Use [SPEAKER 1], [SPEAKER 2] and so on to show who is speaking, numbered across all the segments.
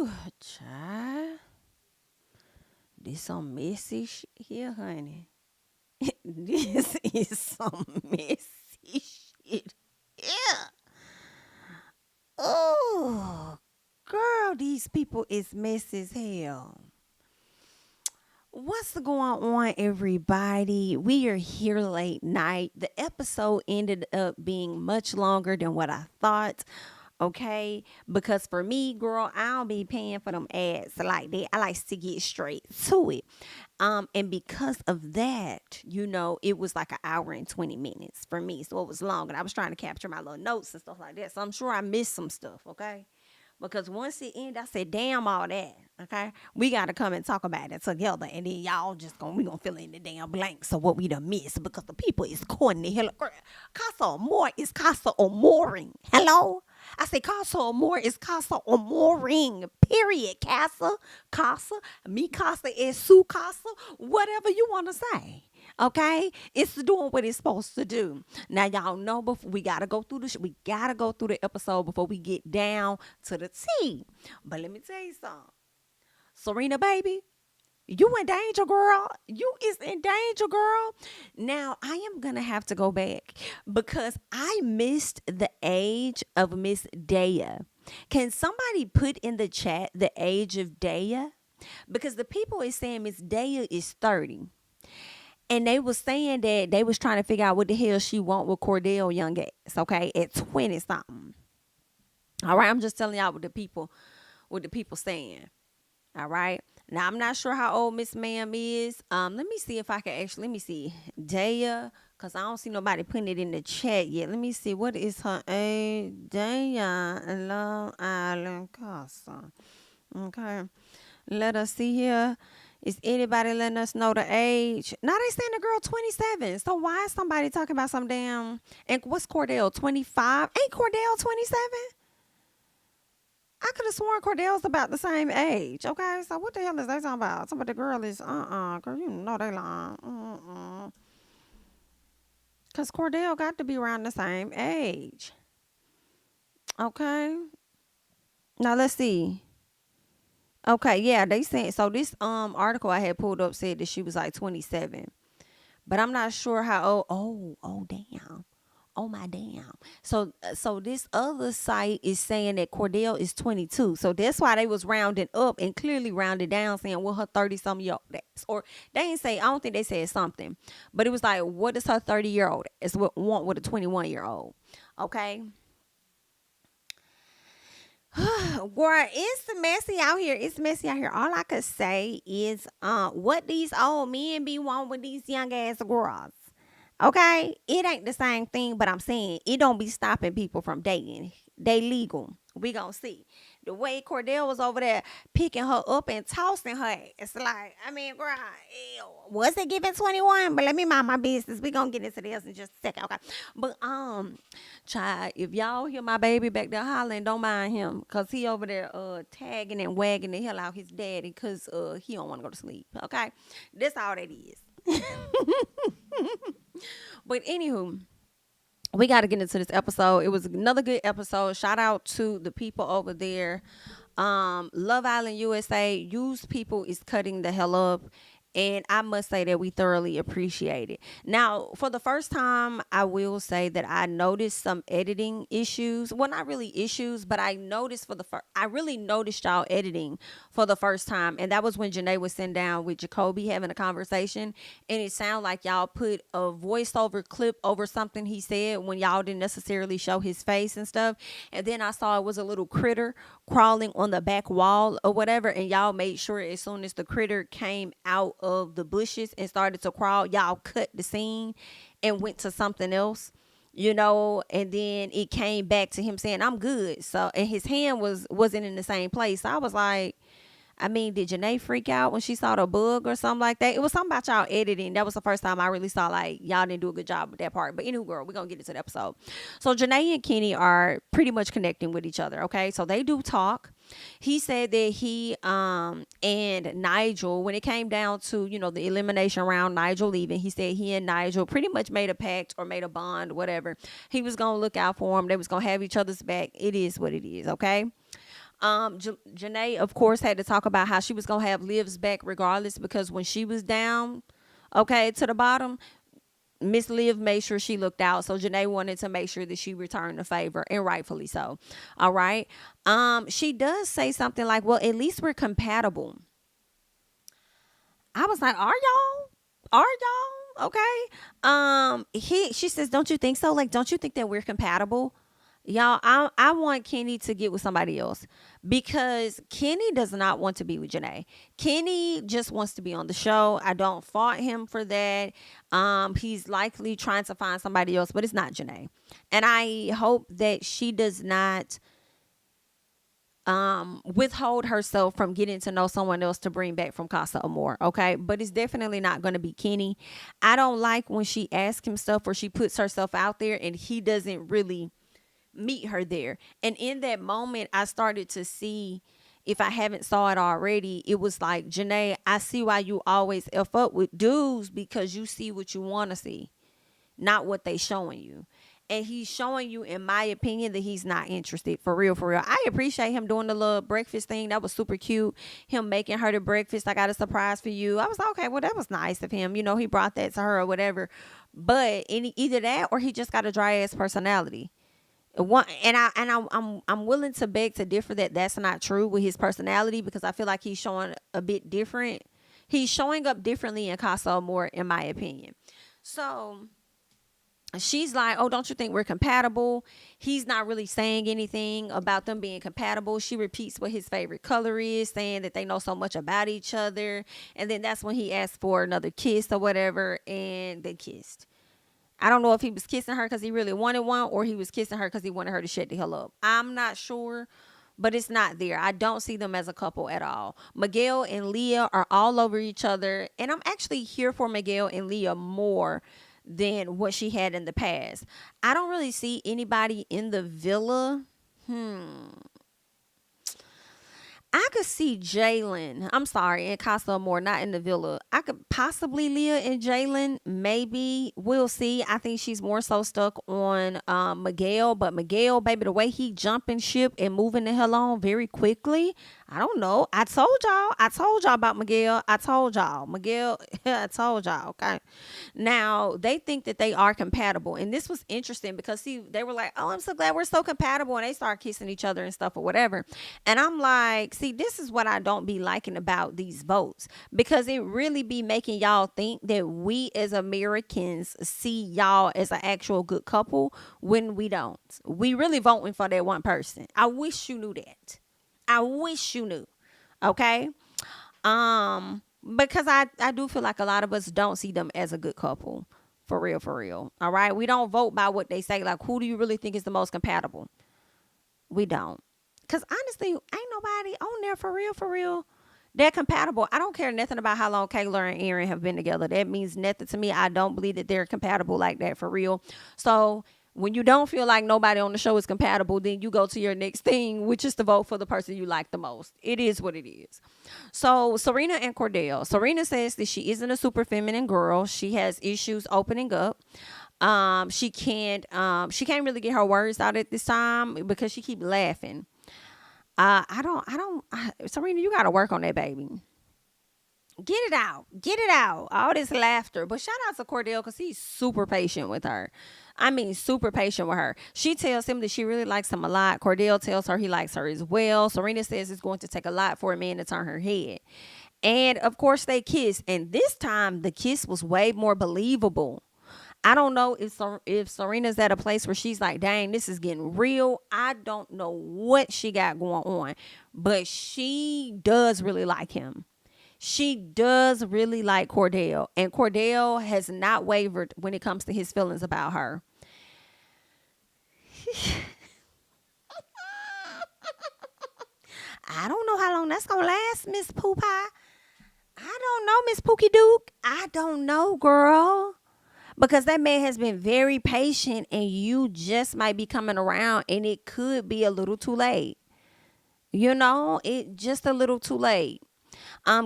[SPEAKER 1] Ooh, child. This some messy shit here, honey. This is some messy shit. Yeah. Oh, girl, these people is messy as hell. What's going on, everybody? We are here late night. The episode ended up being much longer than what I thought. Okay, because for me, girl, I don't be paying for them ads like that. I like to get straight to it. And because of that, it was like an hour and 20 minutes for me. So it was long. And I was trying to capture my little notes and stuff like that. So I'm sure I missed some stuff, okay? Because once it ended, I said, damn all that. Okay. We gotta come and talk about it together. And then y'all we gonna fill in the damn blanks of what we done missed because the people is calling the hell. Casa Amor is Casa Amoring. Hello? I say Casa Amor is Casa Amoring. Period. Casa, mi casa is su casa, whatever you wanna say. Okay, it's doing what it's supposed to do. Now y'all know before we gotta go through we gotta go through the episode before we get down to the T. But let me tell you something, Serena, baby, you in danger, girl. You is in danger, girl. Now I am gonna have to go back because I missed the age of Miss Daya. Can somebody put in the chat the age of Daya? Because the people is saying Miss Daya is 30. And they was saying that they was trying to figure out what the hell she want with Cordell young ass, okay, at 20 something. All right, I'm just telling y'all what the people saying. All right. Now I'm not sure how old Miss Ma'am is. Let me see if I can actually let me see. Daya, because I don't see nobody putting it in the chat yet. Let me see. What is her age? Daya, Long Island Casa. Okay. Let us see here. Is anybody letting us know the age? Now they saying the girl 27. So why is somebody talking about some damn? And what's Cordell, 25? Ain't Cordell 27? I could have sworn Cordell's about the same age. Okay, so what the hell is they talking about? Somebody the girl is girl, you know they lying. Cause Cordell got to be around the same age. Okay. Now let's see. Okay, yeah, they saying so this article I had pulled up said that she was like 27. But I'm not sure how old. Oh damn. Oh my damn. So this other site is saying that Cordell is 22. So that's why they was rounding up and clearly rounded down saying what her 30 some year old is. Or they ain't say, I don't think they said something. But it was like, what is her 30-year-old is what want with a 21-year-old. Okay. Girl, it's messy out here. It's messy out here. All I could say is what these old men be wanting with these young ass girls. Okay? It ain't the same thing, but I'm saying it don't be stopping people from dating. They legal. We gonna see. The way Cordell was over there picking her up and tossing her, it's like, I mean, girl, ew. Was it giving 21? But let me mind my business. We gonna get into this in just a second, okay? But child, if y'all hear my baby back there hollering, don't mind him, cause he over there tagging and wagging the hell out his daddy, cause he don't want to go to sleep. Okay, that's all that is. But anywho, we got to get into this episode. It was another good episode. Shout out to the people over there. Love Island USA. Used people is cutting the hell up. And I must say that we thoroughly appreciate it. Now, for the first time, I will say that I noticed some editing issues. Well, not really issues, but I noticed I really noticed y'all editing for the first time. And that was when Janae was sitting down with Jacoby having a conversation. And it sounded like y'all put a voiceover clip over something he said when y'all didn't necessarily show his face and stuff. And then I saw it was a little critter crawling on the back wall or whatever. And y'all made sure as soon as the critter came out of the bushes and started to crawl, y'all cut the scene and went to something else, and then it came back to him saying, I'm good. So, and his hand wasn't in the same place. So I was like, I mean, did Janae freak out when she saw the bug or something like that? It was something about y'all editing. That was the first time I really saw like y'all didn't do a good job with that part. But anyway, girl, we're going to get into the episode. So Janae and Kenny are pretty much connecting with each other. Okay. So they do talk. He said that he and Nigel, when it came down to, the elimination round, Nigel leaving, he said he and Nigel pretty much made a pact or made a bond, whatever. He was going to look out for him. They was going to have each other's back. It is what it is. Okay. Janae, of course, had to talk about how she was gonna have Liv's back regardless, because when she was down, okay, to the bottom, Miss Liv made sure she looked out. So Janae wanted to make sure that she returned the favor, and rightfully so. All right. She does say something like, "Well, at least we're compatible." I was like, "Are y'all? Are y'all okay?" She says, "Don't you think so? Like, don't you think that we're compatible?" Y'all, I want Kenny to get with somebody else, because Kenny does not want to be with Janae. Kenny just wants to be on the show. I don't fault him for that. He's likely trying to find somebody else, but it's not Janae. And I hope that she does not withhold herself from getting to know someone else to bring back from Casa Amor, okay? But it's definitely not going to be Kenny. I don't like when she asks him stuff or she puts herself out there and he doesn't really meet her there. And in that moment, I started to see, if I haven't saw it already, it was like, Janae, I see why you always F up with dudes, because you see what you want to see, not what they showing you. And he's showing you, in my opinion, that he's not interested. For real, for real. I appreciate him doing the little breakfast thing. That was super cute. Him making her the breakfast. "I got a surprise for you." I was like, okay, well, that was nice of him. You know, he brought that to her or whatever. But either that, or he just got a dry ass personality. I'm willing to beg to differ that that's not true with his personality, because I feel like he's showing a bit different. He's showing up differently in Casa Amor, in my opinion. So she's like, "Oh, don't you think we're compatible?" He's not really saying anything about them being compatible. She repeats what his favorite color is, saying that they know so much about each other. And then that's when he asked for another kiss or whatever, and they kissed. I don't know if he was kissing her because he really wanted one, or he was kissing her because he wanted her to shut the hell up. I'm not sure, but it's not there. I don't see them as a couple at all. Miguel and Leah are all over each other, and I'm actually here for Miguel and Leah more than what she had in the past. I don't really see anybody in the villa. I could see Jalen. I'm sorry, in Casa Amor, not in the villa. I could possibly Leah and Jalen. Maybe we'll see. I think she's more so stuck on Miguel. But Miguel, baby, the way he jumping ship and moving the hell on very quickly. I don't know. I told y'all. I told y'all about Miguel. I told y'all. Miguel, I told y'all. Okay. Now, they think that they are compatible. And this was interesting because, see, they were like, "Oh, I'm so glad we're so compatible." And they start kissing each other and stuff or whatever. And I'm like, see, this is what I don't be liking about these votes, because it really be making y'all think that we as Americans see y'all as an actual good couple when we don't. We really voting for that one person. I wish you knew that. I wish you knew. Okay. Because I do feel like a lot of us don't see them as a good couple. For real, for real. All right. We don't vote by what they say. Like, who do you really think is the most compatible? We don't. Because honestly, ain't nobody on there for real, for real. They're compatible. I don't care nothing about how long Kayla and Aaron have been together. That means nothing to me. I don't believe that they're compatible like that for real. So when you don't feel like nobody on the show is compatible, then you go to your next thing, which is to vote for the person you like the most. It is what it is. So Serena and Cordell. Serena says that she isn't a super feminine girl. She has issues opening up. She can't really get her words out at this time because she keep laughing. Serena, you got to work on that, baby. Get it out. Get it out. All this laughter. But shout out to Cordell, because he's super patient with her. I mean, super patient with her. She tells him that she really likes him a lot. Cordell tells her he likes her as well. Serena says it's going to take a lot for a man to turn her head. And of course they kiss. And this time the kiss was way more believable. I don't know if Serena's at a place where she's like, dang, this is getting real. I don't know what she got going on, but she does really like him. She does really like Cordell, and Cordell has not wavered when it comes to his feelings about her. I don't know how long that's going to last, Miss Pooh Pie. I don't know, Miss Pookie Duke. I don't know, girl. Because that man has been very patient, and you just might be coming around, and it could be a little too late. You know, it just a little too late.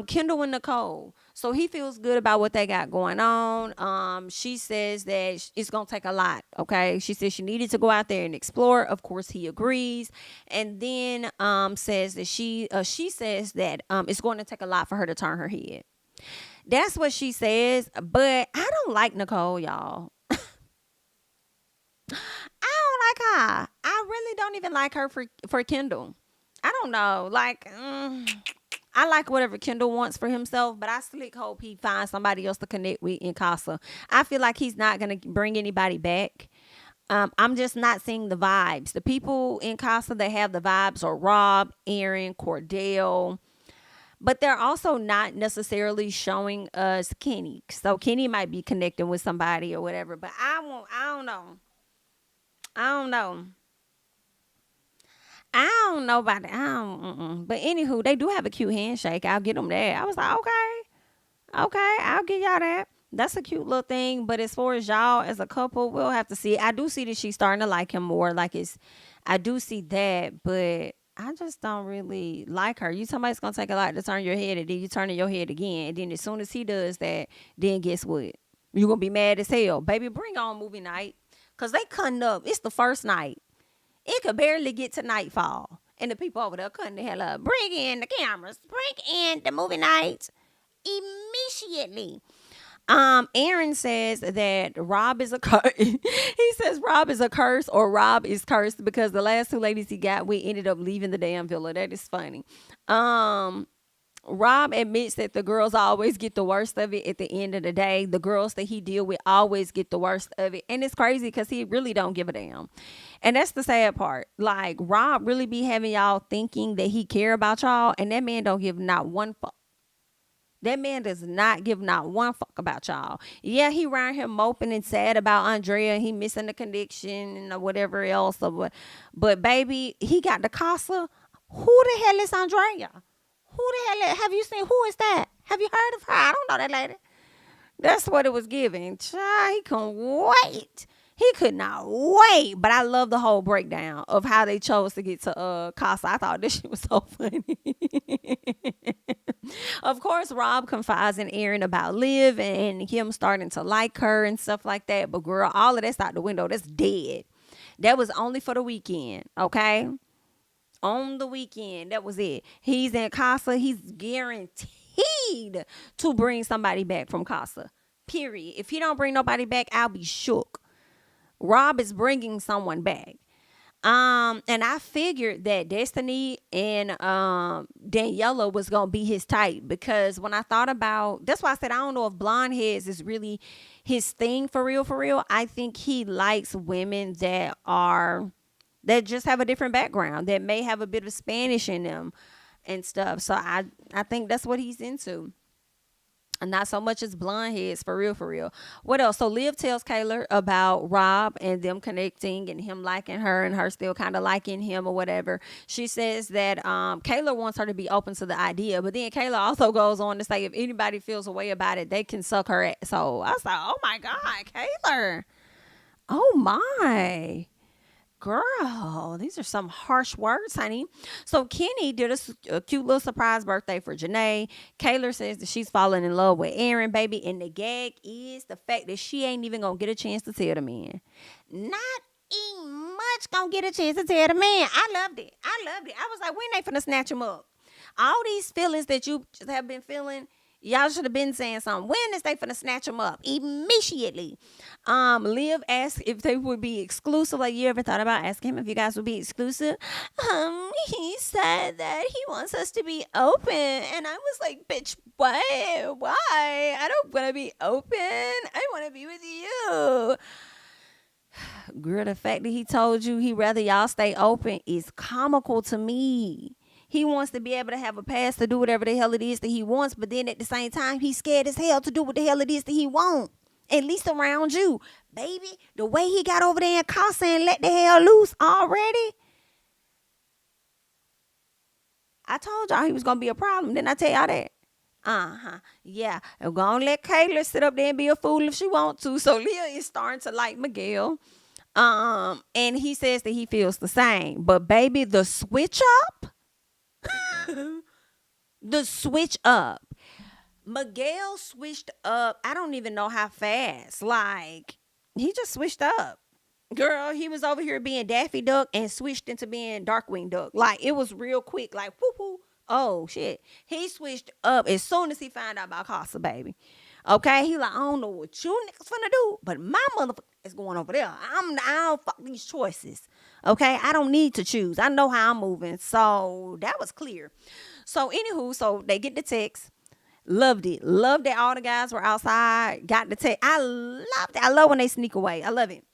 [SPEAKER 1] Kendall and Nicole. So he feels good about what they got going on. She says that it's gonna take a lot. Okay, she says she needed to go out there and explore. Of course, he agrees, and then says that she says that it's going to take a lot for her to turn her head. That's what she says. But I don't like Nicole, y'all. I don't like her. I really don't even like her for Kendall. I don't know. Like, I like whatever Kendall wants for himself, but I slick hope he finds somebody else to connect with in Casa. I feel like he's not going to bring anybody back. I'm just not seeing the vibes. The people in Casa that have the vibes are Rob, Aaron, Cordell, but they're also not necessarily showing us Kenny. So Kenny might be connecting with somebody or whatever, but I don't know. I don't know. I don't know about that. I don't, But anywho, they do have a cute handshake. I'll get them that. I was like, okay, I'll give y'all that. That's a cute little thing. But as far as y'all as a couple, we'll have to see. I do see that she's starting to like him more. I do see that, but I just don't really like her. You somebody's gonna take a lot to turn your head, and then you turning your head again, and then as soon as he does that, then guess what? You're gonna be mad as hell, baby. Bring on movie night, cause they cutting up. It's the first night. It could barely get to nightfall. And the people over there cutting the hell up. Bring in the cameras. Bring in the movie nights immediately. Aaron says that Rob is a curse. He says Rob is a curse, or Rob is cursed because the last two ladies he got with ended up leaving the damn villa. That is funny. Rob admits that the girls always get the worst of it at the end of the day. The girls that he deal with always get the worst of it. And it's crazy because he really don't give a damn. And that's the sad part. Like, Rob really be having y'all thinking that he care about y'all, and that man don't give not one fuck. That man does not give not one fuck about y'all. Yeah, he around here moping and sad about Andrea. He missing the connection and whatever else. But baby, he got the Casa. Who the hell is Andrea? Who the hell have you seen? Who is that? Have you heard of her? I don't know that lady. That's what it was giving. Child, he couldn't wait. He could not wait. But I love the whole breakdown of how they chose to get to Casa. I thought this shit was so funny. Of course, Rob confides in Aaron about Liv and him starting to like her and stuff like that. But girl, all of that's out the window. That's dead. That was only for the weekend, okay? On the weekend, that was it. He's in Casa. He's guaranteed to bring somebody back from Casa. Period. If he don't bring nobody back, I'll be shook. Rob is bringing someone back. And I figured that Destiny and Daniela was gonna be his type, because when I thought about, that's why I said I don't know if blonde heads is really his thing for real. I think he likes women that just have a different background, that may have a bit of Spanish in them and stuff. So I think that's what he's into. And not so much as blonde heads, for real. What else? So Liv tells Kayla about Rob and them connecting and him liking her and her still kind of liking him or whatever. She says that Kayla wants her to be open to the idea. But then Kayla also goes on to say if anybody feels a way about it, they can suck her ass. So I was like, oh my God, Kayla. Oh my. Girl, these are some harsh words, honey. So Kenny did a cute little surprise birthday for Janae. Kayla says that she's falling in love with Aaron, baby. And the gag is the fact that she ain't even going to get a chance to tell the man. Not even much going to get a chance to tell the man. I loved it. I was like, when they finna snatch him up? All these feelings that you just have been feeling, y'all should have been saying something. When is they finna snatch them up? Immediately. Liv asked if they would be exclusive. Like, you ever thought about asking him if you guys would be exclusive? He said that he wants us to be open. And I was like, bitch, why? I don't want to be open. I want to be with you. Girl, the fact that he told you he'd rather y'all stay open is comical to me. He wants to be able to have a pass to do whatever the hell it is that he wants, but then at the same time, he's scared as hell to do what the hell it is that he wants. At least around you. Baby, the way he got over there in Casa and let the hell loose already. I told y'all he was going to be a problem. Didn't I tell y'all that? Yeah. I'm going to let Kayla sit up there and be a fool if she wants to. So Leah is starting to like Miguel. And he says that he feels the same. But baby, the switch up. The switch up. Miguel switched up. I don't even know how fast. Like, he just switched up. Girl, he was over here being Daffy Duck and switched into being Darkwing Duck. Like, it was real quick. Like, whoo whoo. Oh shit. He switched up as soon as he found out about Casa, baby. Okay, he like, I don't know what you niggas finna do, but my motherfucker is going over there. I don't fuck these choices. Okay, I don't need to choose. I know how I'm moving. So that was clear. So anywho, so they get the text. Loved it. Loved that all the guys were outside. Got the text. I loved it. I love when they sneak away. I love it.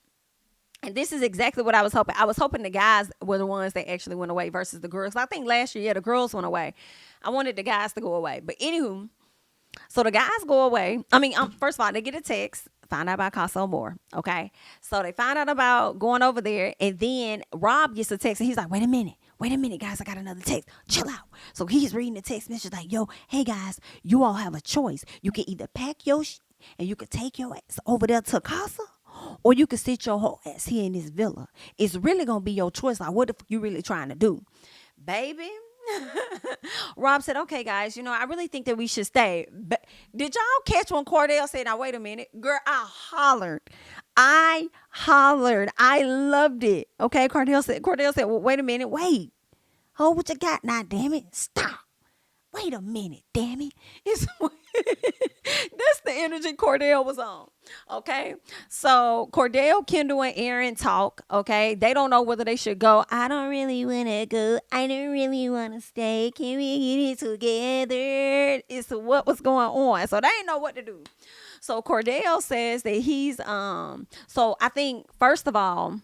[SPEAKER 1] And this is exactly what I was hoping. I was hoping the guys were the ones that actually went away versus the girls. I think last year, yeah, the girls went away. I wanted the guys to go away. But anywho, so the guys go away. I mean, first of all, they get a text, find out about Casa Amor. Okay. So they find out about going over there. And then Rob gets a text and he's like, wait a minute, guys, I got another text. Chill out. So he's reading the text message like, yo, hey guys, you all have a choice. You can either pack your shit and you can take your ass over there to Casa, or you can sit your whole ass here in this villa. It's really going to be your choice. Like, what the fuck you really trying to do? Baby. Rob said, okay, guys, I really think that we should stay. But did y'all catch when Cordell said, now, wait a minute. Girl, I hollered. I loved it. Okay, Cordell said, well, wait a minute. Wait. Oh, what you got now, damn it? Stop. Wait a minute, damn it. That's the energy Cordell was on. Okay. So Cordell, Kendall, and Aaron talk. Okay. They don't know whether they should go. I don't really want to go. I don't really want to stay. Can we get it together? It's what was going on. So they didn't know what to do. So Cordell says that he's, so I think, first of all,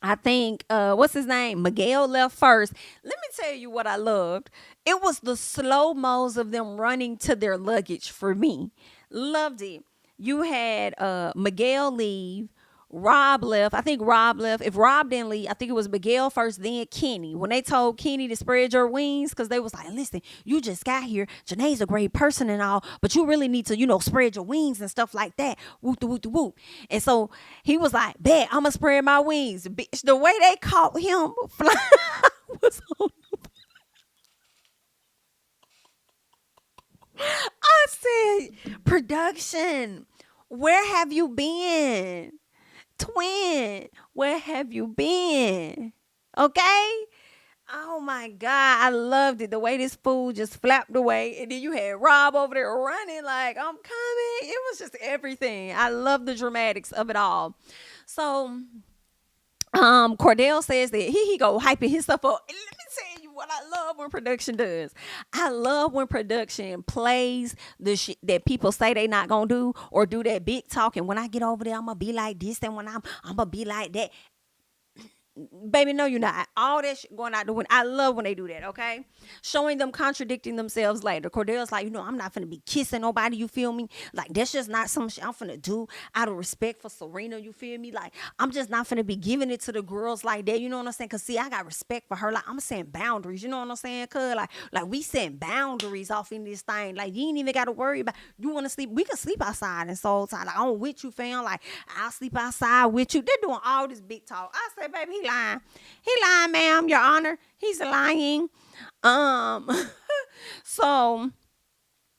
[SPEAKER 1] what's his name? Miguel left first. Let me tell you what I loved. It was the slow-mos of them running to their luggage for me. Loved it. You had Miguel leave. Rob left. I think Rob left. If Rob didn't leave, I think it was Miguel first, then Kenny. When they told Kenny to spread your wings, because they was like, listen, you just got here. Janae's a great person and all, but you really need to, spread your wings and stuff like that. Whoop, whoop, whoop. And so he was like, bet, I'm going to spread my wings. Bitch, the way they caught him flying was on. I said, production, where have you been? Twin, where have you been? Okay. Oh my God, I loved it. The way this fool just flapped away. And then you had Rob over there running like, I'm coming. It was just everything. I love the dramatics of it all. So Cordell says that he go hyping his stuff up. And let me tell you what I love when production does. I love when production plays the shit that people say they not gonna do, or do that big talk. And when I get over there, I'm gonna be like this, and when I'm gonna be like that. Baby, no, you're not. All that shit going out the window. I love when they do that, okay? Showing them contradicting themselves later. Cordell's like, I'm not finna be kissing nobody, you feel me? Like, that's just not some shit I'm finna do out of respect for Serena, you feel me? Like, I'm just not finna be giving it to the girls like that, you know what I'm saying? Because, see, I got respect for her. Like, I'm setting boundaries, you know what I'm saying? Cuz, like we setting boundaries off in this thing. Like, you ain't even got to worry about, you want to sleep, we can sleep outside in Soul Time. Like, I'm with you, fam. Like, I'll sleep outside with you. They're doing all this big talk. I said, baby, he lying. He lying, ma'am, your honor. He's lying. So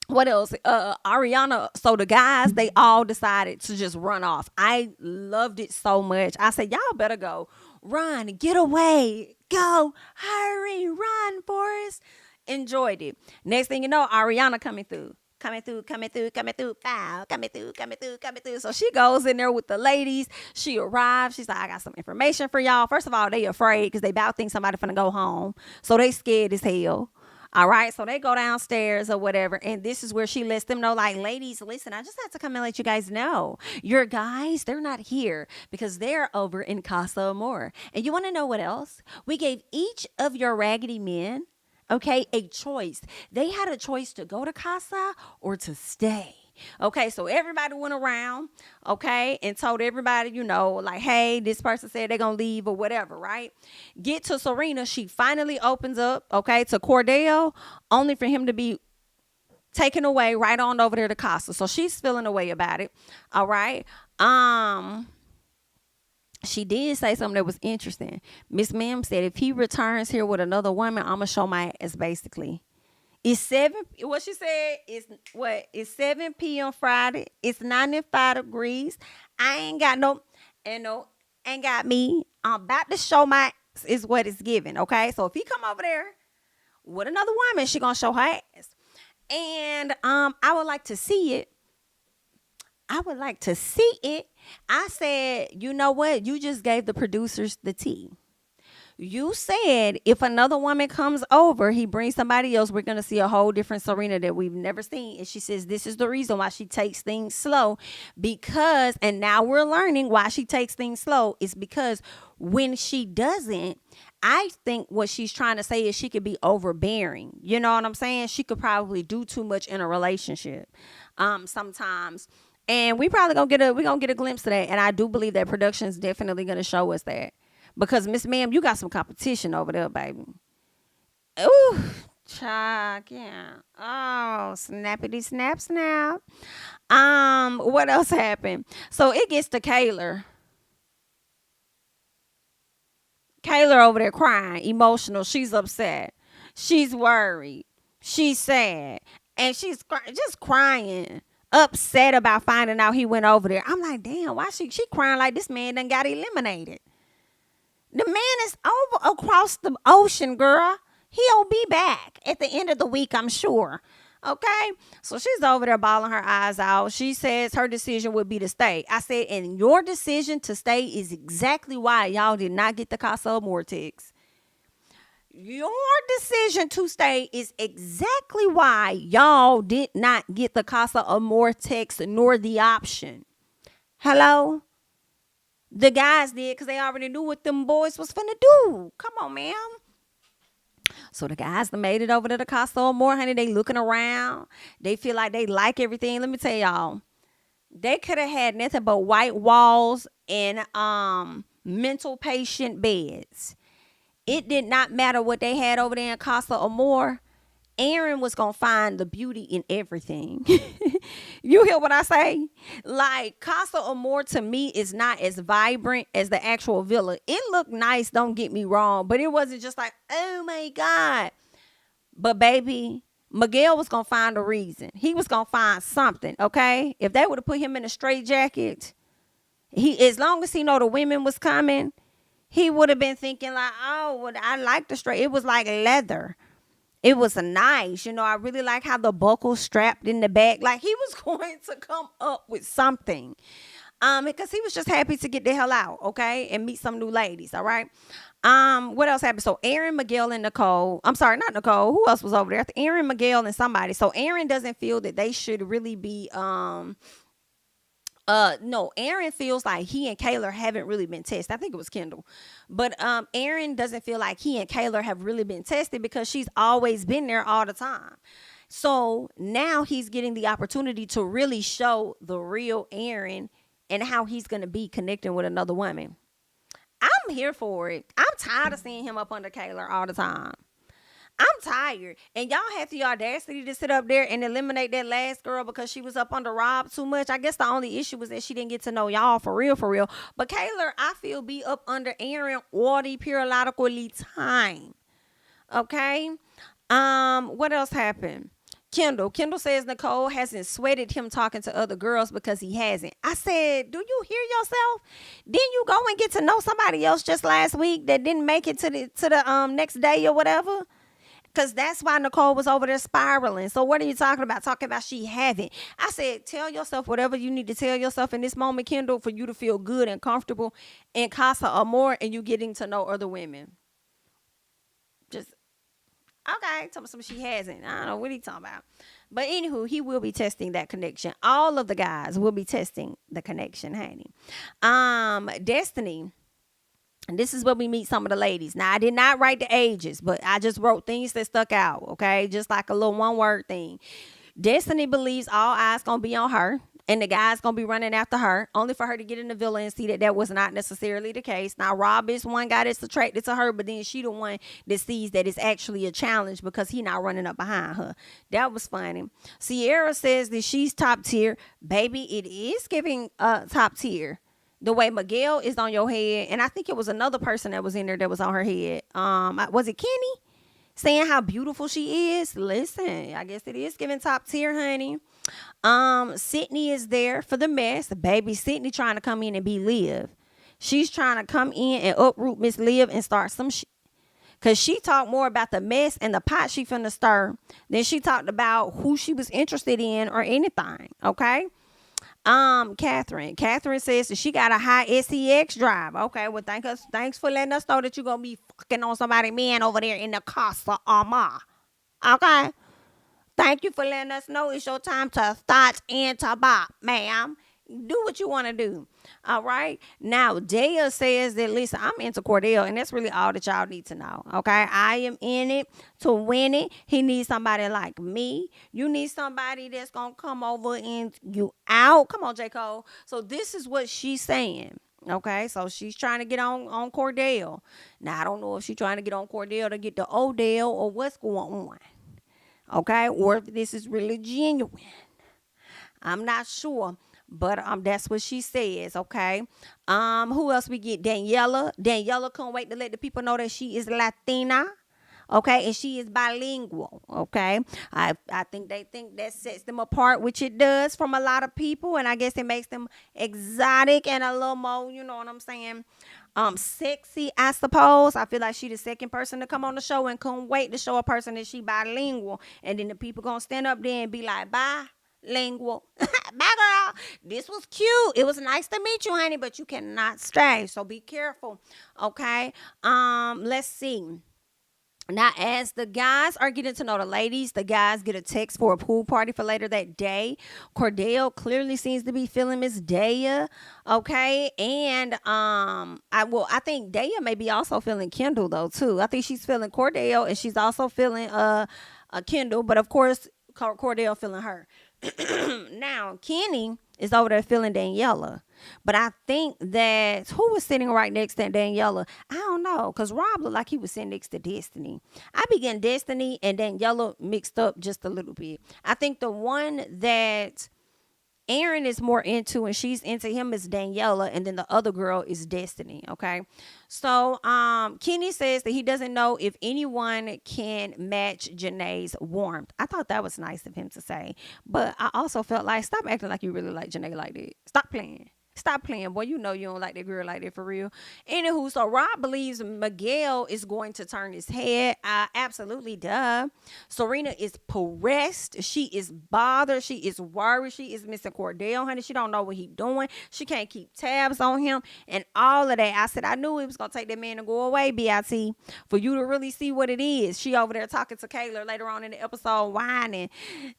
[SPEAKER 1] what else? Ariana. So the guys, they all decided to just run off. I loved it so much. I said, y'all better go. Run, get away. Go, hurry, run, Forrest. Enjoyed it. Next thing you know, Ariana coming through. Foul, coming through. So she goes in there with the ladies. She arrives. She's like, I got some information for y'all. First of all, they afraid because they about think somebody finna go home. So they scared as hell. All right. So they go downstairs or whatever. And this is where she lets them know, like, ladies, listen, I just have to come and let you guys know. Your guys, they're not here because they're over in Casa Amor. And you want to know what else? We gave each of your raggedy men, okay, a choice. They had a choice to go to Casa or to stay. Okay, so everybody went around, okay, and told everybody, like, hey, this person said they're going to leave or whatever, right? Get to Serena. She finally opens up, okay, to Cordell, only for him to be taken away right on over there to Casa. So she's feeling away about it, all right? She did say something that was interesting. Miss Mim said, if he returns here with another woman, I'm going to show my ass, basically. It's 7. What she said is what? It's 7 p.m. Friday. It's 95 degrees. I ain't got no, and no, ain't got me. I'm about to show my is what it's giving. Okay, so if he come over there with another woman, she gonna show her ass. And I would like to see it. I would like to see it. I said, you know what? You just gave the producers the tea. You said if another woman comes over, he brings somebody else, we're going to see a whole different Serena that we've never seen. And she says this is the reason why she takes things slow because, and now we're learning why she takes things slow is because when she doesn't, I think what she's trying to say is she could be overbearing. You know what I'm saying? She could probably do too much in a relationship sometimes. And we're gonna get a glimpse of that. And I do believe that production is definitely gonna show us that. Because Miss Ma'am, you got some competition over there, baby. Ooh, child, yeah. Oh, snappity snap snap. What else happened? So it gets to Kayla. Kayla over there crying, emotional. She's upset. She's worried. She's sad. And she's just crying, upset about finding out he went over there. I'm like, damn, why she crying like this man done got eliminated? The man is over across the ocean, girl. He'll be back at the end of the week, I'm sure. Okay? So she's over there bawling her eyes out. She says her decision would be to stay. I said, and your decision to stay is exactly why y'all did not get the Casa Amor text. Your decision to stay is exactly why y'all did not get the Casa Amor text nor the option. Hello? The guys did because they already knew what them boys was finna do. Come on, ma'am. So the guys that made it over to the Casa Amor, honey, they looking around. They feel like they like everything. Let me tell y'all, they could have had nothing but white walls and mental patient beds. It did not matter what they had over there in Casa Amor. Aaron was going to find the beauty in everything. You hear what I say? Like, Casa Amor to me is not as vibrant as the actual villa. It looked nice, don't get me wrong, but it wasn't just like, oh my God. But baby, Miguel was going to find a reason. He was going to find something, okay? If they would have put him in a straitjacket, as long as he know the women was coming, he would have been thinking like, oh, I like the straight. It was like leather. It was nice. You know, I really like how the buckle strapped in the back. Like he was going to come up with something. Because he was just happy to get the hell out, okay? And meet some new ladies, all right? What else happened? So Aaron, Miguel, and Nicole. I'm sorry, not Nicole. Who else was over there? Aaron, Miguel, and somebody. So Aaron doesn't feel that they should really be no, Aaron feels like he and Kayla haven't really been tested. I think it was Kendall. But Aaron doesn't feel like he and Kayla have really been tested because she's always been there all the time. So now he's getting the opportunity to really show the real Aaron and how he's going to be connecting with another woman. I'm here for it. I'm tired of seeing him up under Kayla all the time. I'm tired. And y'all had the audacity to sit up there and eliminate that last girl because she was up under Rob too much. I guess the only issue was that she didn't get to know y'all for real, for real. But Kayla, I feel, be up under Aaron all the periodically time. Okay? What else happened? Kendall says Nicole hasn't sweated him talking to other girls because he hasn't. I said, do you hear yourself? Didn't you go and get to know somebody else just last week that didn't make it to the next day or whatever? Because that's why Nicole was over there spiraling. So what are you talking about? Talking about she haven't. I said, tell yourself whatever you need to tell yourself in this moment, Kendall, for you to feel good and comfortable in Casa Amor and you getting to know other women. Just, okay, tell me something she hasn't. I don't know what he talking about. But anywho, he will be testing that connection. All of the guys will be testing the connection, honey. Destiny. And this is where we meet some of the ladies. Now, I did not write the ages, but I just wrote things that stuck out, okay? Just like a little one-word thing. Destiny believes all eyes going to be on her, and the guy's going to be running after her, only for her to get in the villa and see that that was not necessarily the case. Now, Rob is one guy that's attracted to her, but then she the one that sees that it's actually a challenge because he not running up behind her. That was funny. Sierra says that she's top tier. Baby, it is giving top tier. The way Miguel is on your head, and I think it was another person that was in there that was on her head. Was it Kenny? saying how beautiful she is. Listen, I guess it is giving top tier, honey. Sydney is there for the mess. Baby Sydney trying to come in and be Liv. She's trying to come in and uproot Miss Liv and start some shit. Cause she talked more about the mess and the pot she finna stir than she talked about who she was interested in or anything. Okay. Catherine says that she got a high sex drive. Okay, well thanks for letting us know that you're gonna be fucking on somebody man over there in the Casa Amor. Okay. Thank you for letting us know it's your time to start and to bop, ma'am. Do what you want to do. All right. Now, Dea says that, listen, I'm into Cordell, and that's really all that y'all need to know. Okay. I am in it to win it. He needs somebody like me. You need somebody that's going to come over and you out. Come on, J. Cole. So this is what she's saying. Okay, so she's trying to get on Cordell. Now, I don't know if she's trying to get on Cordell to get the Odell or what's going on. Okay, or if this is really genuine. I'm not sure. But that's what she says, okay? Who else we get? Daniela. Daniela couldn't wait to let the people know that she is Latina, okay? And she is bilingual, okay? I think they think that sets them apart, which it does from a lot of people. And I guess it makes them exotic and a little more, you know what I'm saying, sexy, I suppose. I feel like she the second person to come on the show and couldn't wait to show a person that she bilingual. And then the people gonna stand up there and be like, bye. Lingual. Bye, girl. This was cute. It was nice to meet you, honey, but you cannot stay. So be careful. Okay. Let's see. Now, as the guys are getting to know the ladies, the guys get a text for a pool party for later that day. Cordell clearly seems to be feeling Miss Dea. Okay. And I think Dea may be also feeling Kendall though, too. I think she's feeling Cordell and she's also feeling Kendall, but of course Cordell feeling her. Now, Kenny is over there feeling Daniela. But I think that who was sitting right next to Daniela? I don't know. Because Rob looked like he was sitting next to Destiny. I began Destiny and Daniela mixed up just a little bit. I think the one that Aaron is more into and she's into him is Daniela, and then the other girl is Destiny. Okay. So Kenny says that he doesn't know if anyone can match Janae's warmth. I thought that was nice of him to say. But I also felt like, stop acting like you really like Janae like that. Stop playing. Stop playing, boy. You know you don't like that girl like that for real. Anywho, so Rob believes Miguel is going to turn his head. Absolutely, duh. Serena is pressed. She is bothered. She is worried. She is missing Cordell, honey. She don't know what he doing. She can't keep tabs on him and all of that. I said, I knew it was going to take that man to go away, BIT, for you to really see what it is. She over there talking to Kayla later on in the episode, whining,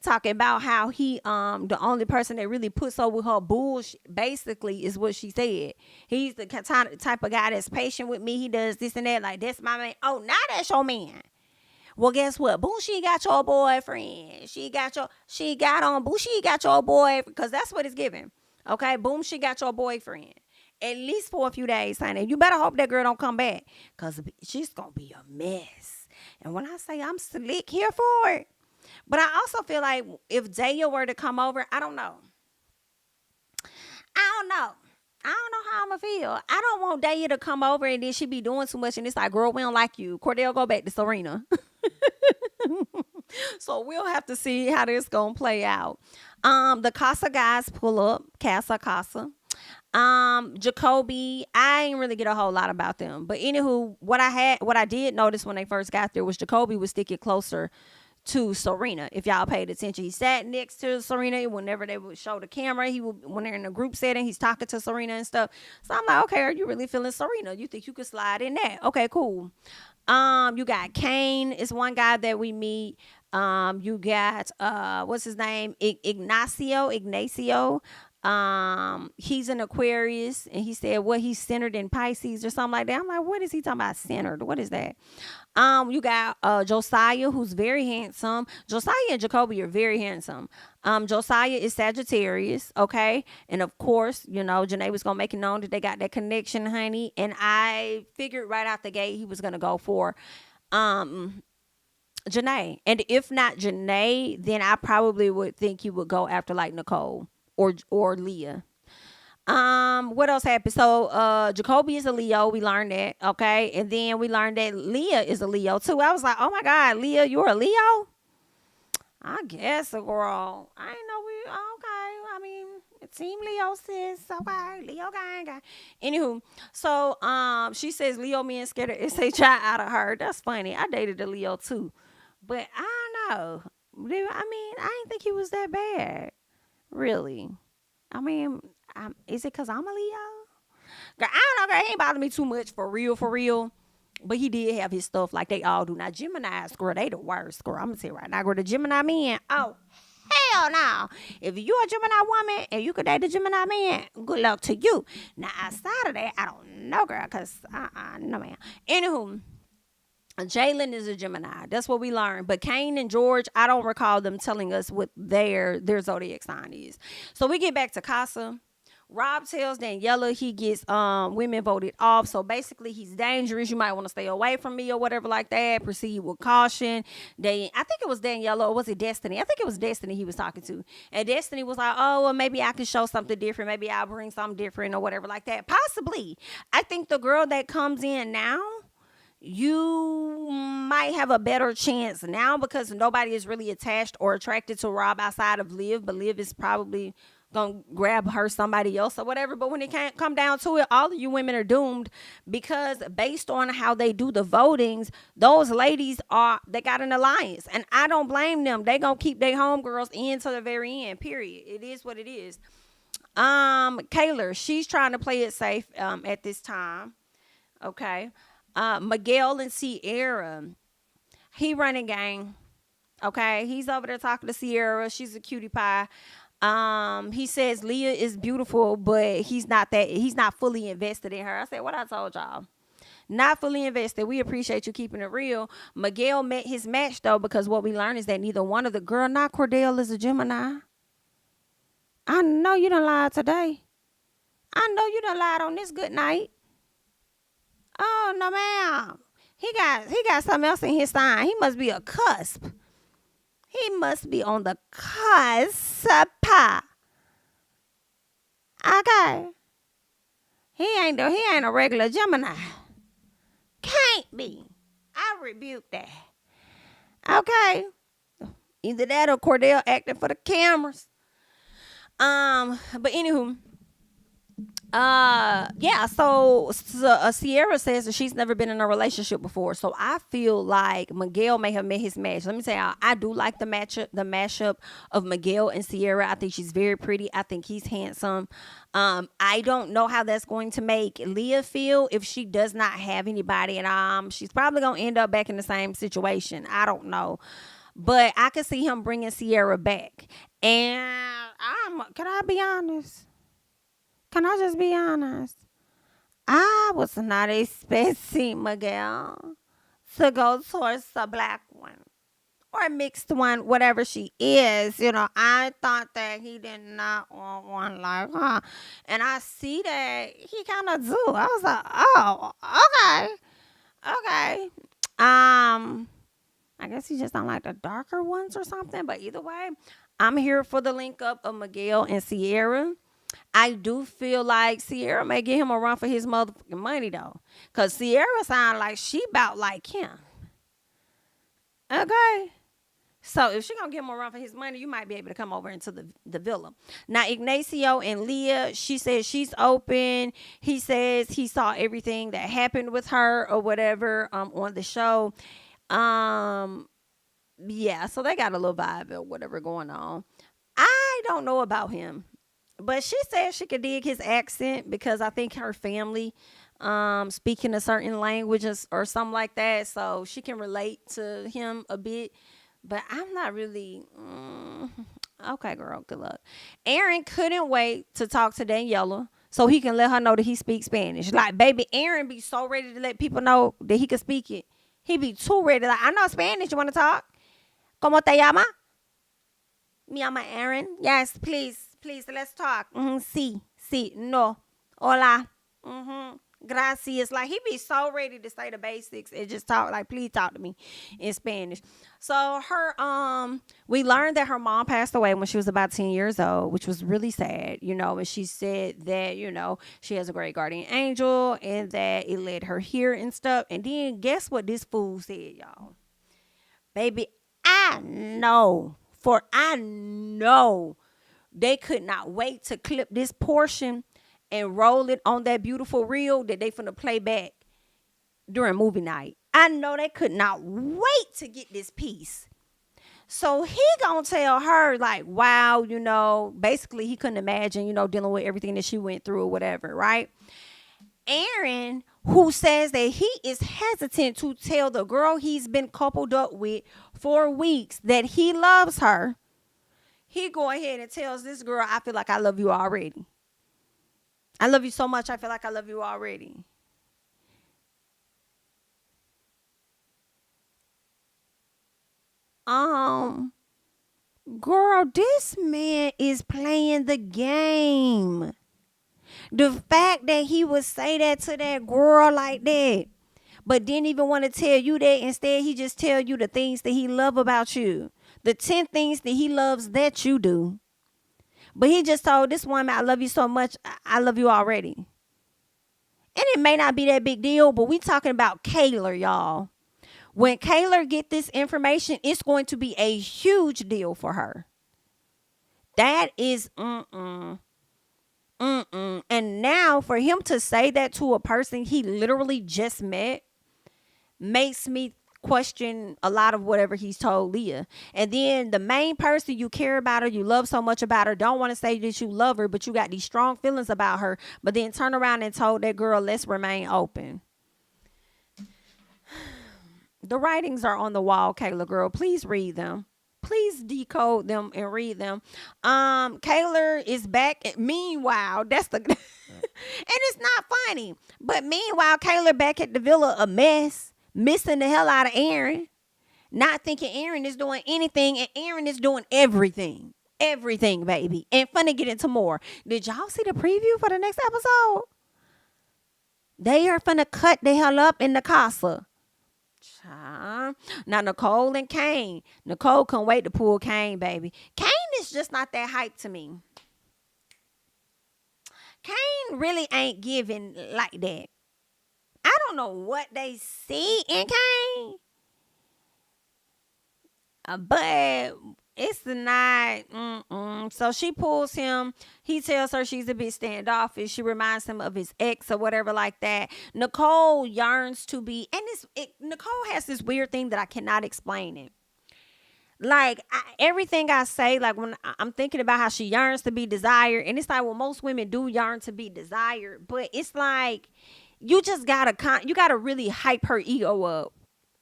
[SPEAKER 1] talking about how he, the only person that really puts up with her bullshit, basically, is what she said. He's the type of guy that's patient with me. He does this and that. Like, that's my man. Oh, now that's your man. Well, guess what? Boo, she got your boyfriend. She got on Boo, she got your boy, because that's what it's giving. Okay, boom, she got your boyfriend. At least for a few days, honey. You better hope that girl don't come back, because she's going to be a mess. And when I say I'm slick here for it, but I also feel like if Daya were to come over, I don't know. I don't know how I'm going to feel. I don't want Daya to come over and then she be doing too much and it's like, girl, we don't like you. Cordell, go back to Serena. So we'll have to see how this going to play out. The Casa guys pull up. Casa. Jacoby, I ain't really get a whole lot about them. But anywho, what I did notice when they first got there was Jacoby was sticking closer to Serena. If y'all paid attention, he sat next to Serena whenever they would show the camera. When they're in a group setting, he's talking to Serena and stuff. So I'm like, okay, are you really feeling Serena? You think you could slide in that? Okay, cool. You got Kane is one guy that we meet. You got what's his name? Ignacio. He's an Aquarius, and he said he's centered in Pisces or something like that. I'm like, what is he talking about centered? What is that? You got Josiah, who's very handsome. Josiah and Jacoby are very handsome. Josiah is Sagittarius, okay? And of course, you know, Janae was gonna make it known that they got that connection, honey. And I figured right out the gate he was gonna go for Janae. And if not Janae, then I probably would think he would go after like Nicole or Leah. What else happened? So Jacoby is a Leo. We learned that. Okay. And then we learned that Leah is a Leo too. I was like, oh my God, Leah, you're a Leo? I guess a girl. I ain't know we okay. I mean, Team Leo sis. Okay. Leo gang. Anywho, so she says Leo men scared of SHI out of her. That's funny. I dated a Leo too. But I don't know. I mean, I didn't think he was that bad. Really. I mean, is it because I'm a Leo? Girl, I don't know, girl. He ain't bother me too much for real, for real. But he did have his stuff like they all do. Now, Gemini's, girl, they the worst, girl. I'm going to tell you right now, girl, the Gemini men, oh, hell no. If you're a Gemini woman and you could date a Gemini man, good luck to you. Now, outside of that, I don't know, girl, because, no, man. Anywho, Jalen is a Gemini. That's what we learned. But Kane and George, I don't recall them telling us what their zodiac sign is. So we get back to Casa. Rob tells Daniela he gets women voted off. So basically he's dangerous. You might want to stay away from me or whatever like that. Proceed with caution. I think it was Daniela or was it Destiny? I think it was Destiny he was talking to. And Destiny was like, oh, well, maybe I can show something different. Maybe I'll bring something different or whatever like that. Possibly. I think the girl that comes in now, you might have a better chance now because nobody is really attached or attracted to Rob outside of Liv, but Liv is probably gonna grab her somebody else or whatever. But when it can't come down to it, all of you women are doomed because based on how they do the votings, those ladies they got an alliance, and I don't blame them. They gonna keep their homegirls in to the very end. Period. It is what it is. Kayla, she's trying to play it safe at this time. Okay. Miguel and Sierra, he running gang. Okay, he's over there talking to Sierra. She's a cutie pie. He says Leah is beautiful, but he's not fully invested in her. I said, what I told y'all. Not fully invested. We appreciate you keeping it real. Miguel met his match though, because what we learned is that neither one of the girl, not Cordell, is a Gemini. I know you done lied today. I know you done lied on this good night. Oh no, ma'am. He got something else in his sign. He must be a cusp. He must be on the cusp. Okay. He ain't a regular Gemini. Can't be. I rebuke that. Okay. Either that or Cordell acting for the cameras. But anywho. Yeah, so Sierra says that she's never been in a relationship before. So I feel like Miguel may have met his match. Let me say, I do like the mashup of Miguel and Sierra. I think she's very pretty. I think he's handsome. I don't know how that's going to make Leah feel if she does not have anybody, and she's probably gonna end up back in the same situation. I don't know. But I could see him bringing Sierra back. And can I be honest? Can I just be honest? I was not expecting Miguel to go towards the black one or mixed one, whatever she is. You know, I thought that he did not want one like her. And I see that he kind of do. I was like, oh, okay. I guess he just don't like the darker ones or something. But either way, I'm here for the link up of Miguel and Sierra. I do feel like Sierra may give him a run for his motherfucking money though, cause Sierra sound like she about like him. Okay, so if she gonna give him a run for his money, you might be able to come over into the villa. Now Ignacio and Leah, she says she's open. He says he saw everything that happened with her or whatever on the show. Yeah, so they got a little vibe or whatever going on. I don't know about him. But she said she could dig his accent because I think her family speaking a certain languages or something like that. So she can relate to him a bit. But I'm not really... Okay, girl, good luck. Aaron couldn't wait to talk to Daniela so he can let her know that he speaks Spanish. Like, baby, Aaron be so ready to let people know that he can speak it. He be too ready. Like, I know Spanish. You want to talk? ¿Cómo te llama? Me llama Aaron. Yes, please, let's talk. Sí, no. Hola. Gracias. Like, he be so ready to say the basics and just talk, like, please talk to me in Spanish. So we learned that her mom passed away when she was about 10 years old, which was really sad, and she said that, she has a great guardian angel and that it led her here and stuff. And then guess what this fool said, y'all? Baby, I know they could not wait to clip this portion and roll it on that beautiful reel that they finna play back during movie night. I know they could not wait to get this piece. So he gonna tell her, like, wow, basically he couldn't imagine, dealing with everything that she went through or whatever, right? Aaron, who says that he is hesitant to tell the girl he's been coupled up with for weeks that he loves her, he go ahead and tells this girl, I feel like I love you already. I love you so much, I feel like I love you already. Girl, this man is playing the game. The fact that he would say that to that girl like that, but didn't even want to tell you that. Instead, he just tell you the things that he love about you. The 10 things that he loves that you do. But he just told this woman, I love you so much, I love you already. And it may not be that big deal, but we talking about Kayla, y'all. When Kayla get this information, it's going to be a huge deal for her. That is, And now for him to say that to a person he literally just met makes me question a lot of whatever he's told Leah. And then the main person you care about her, you love so much about her, don't want to say that you love her, but you got these strong feelings about her, but then turn around and told that girl, let's remain open. The writings are on the wall, Kayla girl. Please read them. Please decode them and read them. Kayla is back. Meanwhile, that's the and it's not funny. But meanwhile, Kayla back at the villa a mess, missing the hell out of Aaron, not thinking Aaron is doing anything, and Aaron is doing everything. Everything, baby. And finna get into more. Did y'all see the preview for the next episode? They are finna cut the hell up in the casa. Now Nicole and Kane. Nicole can't wait to pull Kane, baby. Kane is just not that hype to me. Kane really ain't giving like that. I don't know what they see in Kane, but it's not. So she pulls him. He tells her she's a bit standoffish. She reminds him of his ex or whatever like that. Nicole yearns to be, and Nicole has this weird thing that I cannot explain it. Like, everything I say, like when I'm thinking about how she yearns to be desired, and it's like, well, most women do yearn to be desired, but it's like you just gotta really hype her ego up,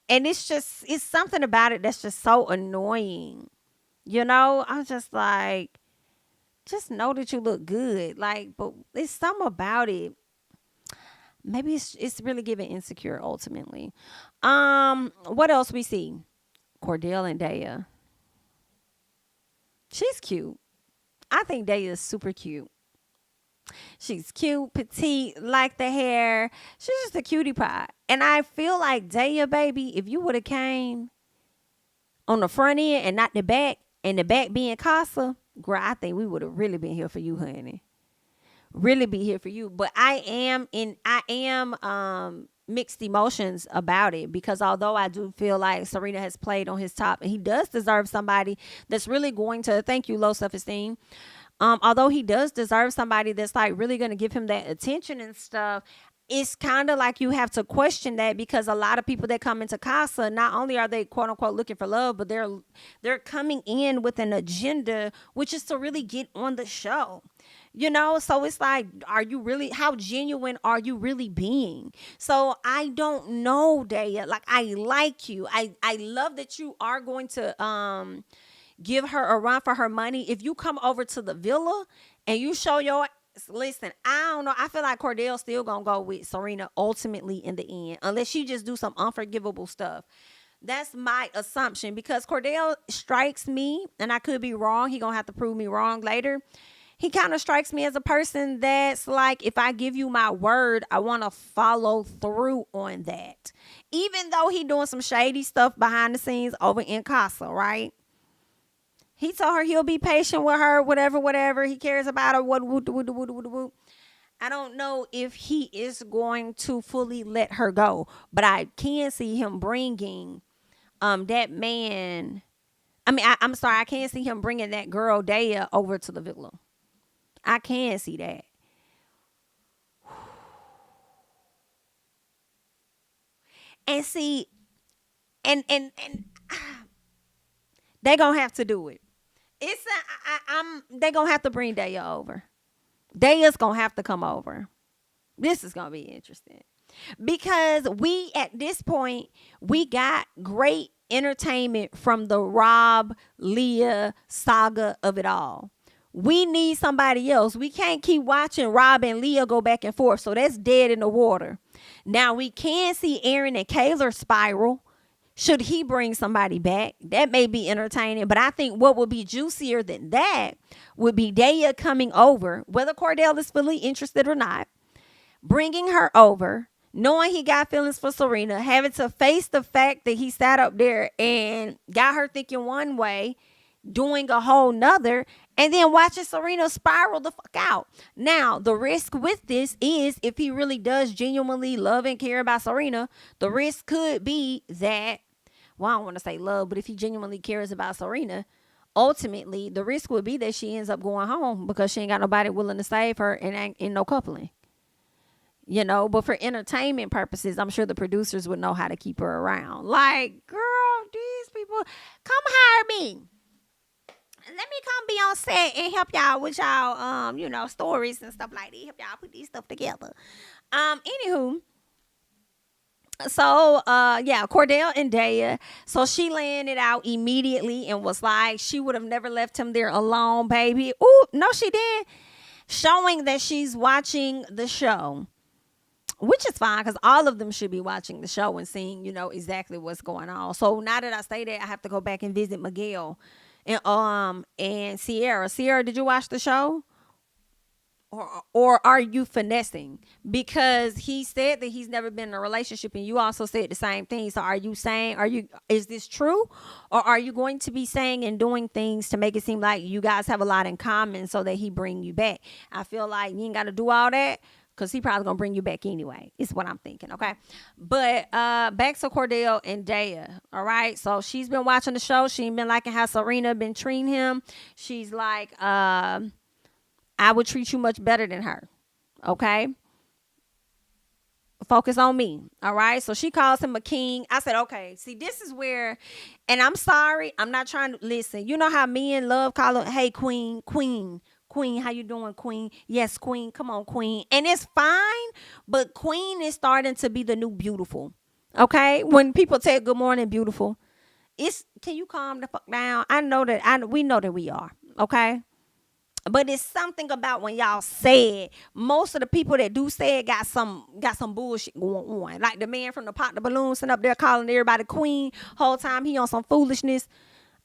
[SPEAKER 1] and it's something about it that's just so annoying. I'm just like, just know that you look good. Like, but it's something about it. Maybe it's really giving insecure ultimately. What else we see? Cordell and Daya. She's cute. I think Daya is super cute. She's cute, petite, like the hair. She's just a cutie pie. And I feel like Daya, baby, if you would have came on the front end and not the back, and the back being Casa, girl, I think we would have really been here for you, honey. Really be here for you. But I am mixed emotions about it, because although I do feel like Serena has played on his top, and he does deserve somebody that's really going to, thank you, low self-esteem. Although he does deserve somebody that's like really going to give him that attention and stuff, it's kind of like you have to question that, because a lot of people that come into Casa, not only are they quote unquote looking for love, but they're coming in with an agenda, which is to really get on the show. So it's like, how genuine are you really being? So I don't know, Daya. Like, I like you. I love that you are going to give her a run for her money. If you come over to the villa and you show your, listen, I don't know. I feel like Cordell still gonna go with Serena ultimately in the end, unless she just do some unforgivable stuff. That's my assumption, because Cordell strikes me, and I could be wrong. He gonna have to prove me wrong later. He kind of strikes me as a person that's like, if I give you my word, I want to follow through on that. Even though he doing some shady stuff behind the scenes over in Casa, right? He told her he'll be patient with her, whatever. He cares about her. What. I don't know if he is going to fully let her go, but I can see him bringing that man. I mean, I'm sorry, I can't see him bringing that girl Daya over to the villa. I can see that. And see, and they gonna have to do it. They gonna have to bring Daya over. Daya's gonna have to come over. This is gonna be interesting because we at this point we got great entertainment from the Rob Leah saga of it all. We need somebody else. We can't keep watching Rob and Leah go back and forth. So that's dead in the water. Now we can see Aaron and Kayla spiral. Should he bring somebody back? That may be entertaining. But I think what would be juicier than that would be Daya coming over, whether Cordell is fully interested or not, bringing her over, knowing he got feelings for Serena, having to face the fact that he sat up there and got her thinking one way, doing a whole nother, and then watching Serena spiral the fuck out. Now, the risk with this is if he really does genuinely love and care about Serena, the risk could be that, well, I don't want to say love, but if he genuinely cares about Serena, ultimately, the risk would be that she ends up going home because she ain't got nobody willing to save her and ain't in no coupling. You know, but for entertainment purposes, I'm sure the producers would know how to keep her around. Like, girl, these people, come hire me. Let me come be on set and help y'all with y'all, stories and stuff like that. Help y'all put these stuff together. Anywho, so Cordell and Daya. So she laying it out immediately and was like, she would have never left him there alone, baby. Ooh, no, she did. Showing that she's watching the show. Which is fine because all of them should be watching the show and seeing, exactly what's going on. So now that I say that, I have to go back and visit Miguel and Sierra. Sierra, did you watch the show? Or are you finessing? Because he said that he's never been in a relationship and you also said the same thing. So are you saying, is this true? Or are you going to be saying and doing things to make it seem like you guys have a lot in common so that he bring you back? I feel like you ain't got to do all that. Because he probably going to bring you back anyway. Is what I'm thinking, okay? But back to Cordell and Daya, all right? So she's been watching the show. She ain't been liking how Serena been treating him. She's like, I would treat you much better than her, okay? Focus on me, all right? So she calls him a king. I said, okay, see, this is where, and I'm sorry, I'm not trying to, listen, you know how men love calling, hey, queen, how you doing, queen? Yes, queen, come on, queen. And it's fine, but queen is starting to be the new beautiful, okay? When people say good morning, beautiful, can you calm the fuck down? We know that we are, okay? But it's something about when y'all say it. Most of the people that do say it got some bullshit going on. Like the man from the Pop the Balloon sitting up there calling everybody queen. Whole time he on some foolishness.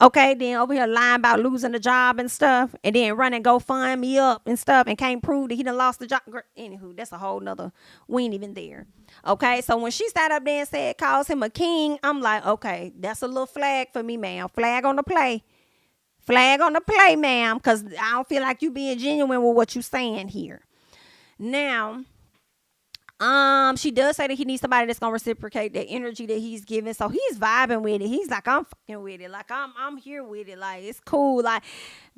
[SPEAKER 1] Okay, then over here lying about losing the job and stuff. And then running GoFundMe up and stuff. And can't prove that he done lost the job. Anywho, that's a whole nother. We ain't even there. Okay, so when she sat up there and said, calls him a king. I'm like, okay, that's a little flag for me, man. Flag on the play. Flag on the play, ma'am, because I don't feel like you being genuine with what you saying here. Now, she does say that he needs somebody that's gonna reciprocate the energy that he's giving. So he's vibing with it. He's like, I'm fucking with it. Like I'm here with it. Like it's cool. Like,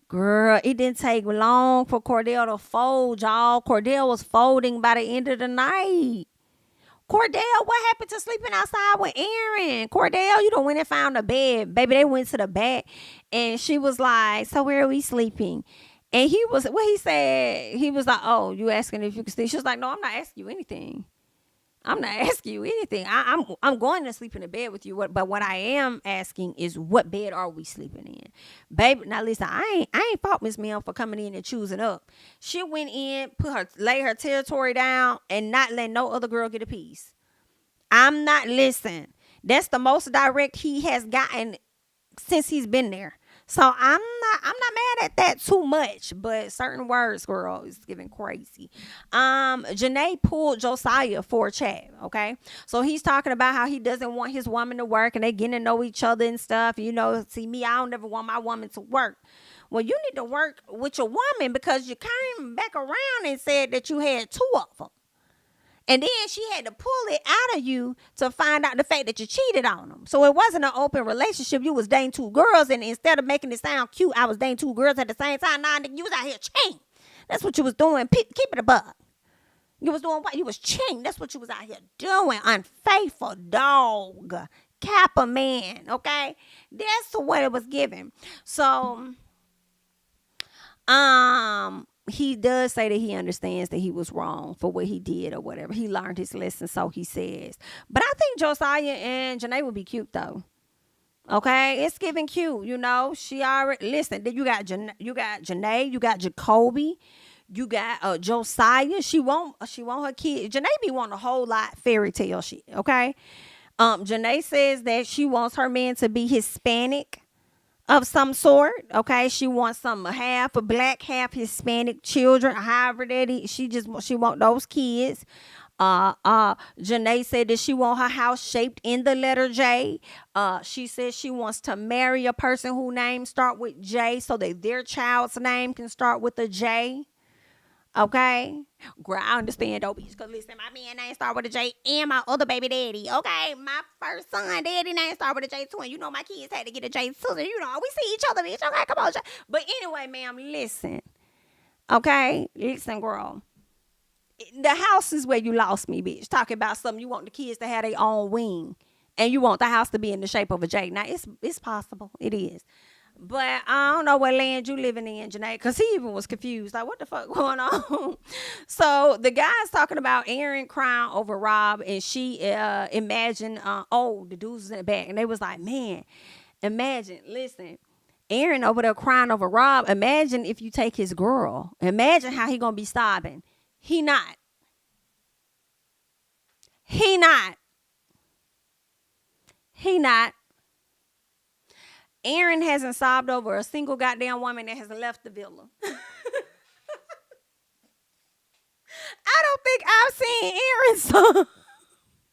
[SPEAKER 1] girl, it didn't take long for Cordell to fold, y'all. Cordell was folding by the end of the night. Cordell, what happened to sleeping outside with Aaron? Cordell, you done went and found a bed. Baby, they went to the back. And she was like, so where are we sleeping? And he was like, oh, you asking if you can sleep? She was like, no, I'm not asking you anything. I'm going to sleep in the bed with you. But what I am asking is what bed are we sleeping in? Baby, now listen, I ain't fault Miss Mel for coming in and choosing up. She went in, lay her territory down and not let no other girl get a piece. I'm not listening. That's the most direct he has gotten since he's been there. So I'm not mad at that too much, but certain words, girl, is giving crazy. Janae pulled Josiah for a chat, okay? So he's talking about how he doesn't want his woman to work and they getting to know each other and stuff. You know, see me, I don't never want my woman to work. Well, you need to work with your woman because you came back around and said that you had two of them. And then she had to pull it out of you to find out the fact that you cheated on them. So it wasn't an open relationship. You was dating two girls, and instead of making it sound cute, I was dating two girls at the same time. Nah, nigga, you was out here cheating. That's what you was doing. Keep it a buck. You was doing what? You was cheating. That's what you was out here doing. Unfaithful dog. Kappa man, okay? That's what it was given. So, he does say that he understands that he was wrong for what he did or whatever. He learned his lesson, so he says. But I think Josiah and Janae would be cute though. Okay, it's giving cute. You know, she already listen. Then you got Janae, you got Jacoby, you got Josiah. She want her kid. Janae be wanting a whole lot fairy tale shit. Okay, Janae says that she wants her man to be Hispanic of some sort. Okay, she wants some half a black, half Hispanic children, however that she want those kids. Janae said that she want her house shaped in the letter J. She says she wants to marry a person whose name start with J so that their child's name can start with a J. Okay, girl, I understand though, bitch. Cause listen, my man name start with a J, and my other baby daddy. Okay, my first son daddy name start with a J too, and you know my kids had to get a J too. So you know we see each other, bitch. Okay, come on, J. But anyway, ma'am, listen. Okay, listen, girl. The house is where you lost me, bitch. Talking about something you want the kids to have their own wing, and you want the house to be in the shape of a J. Now it's possible, it is. But I don't know what land you living in, Janae, because he even was confused. Like, what the fuck going on? So the guy's talking about Aaron crying over Rob, and she imagined, the dudes was in the back. And they was like, man, imagine, listen, Aaron over there crying over Rob. Imagine if you take his girl. Imagine how he going to be sobbing. He not. He not. He not. Aaron hasn't sobbed over a single goddamn woman that has left the villa. I don't think I've seen Aaron sob.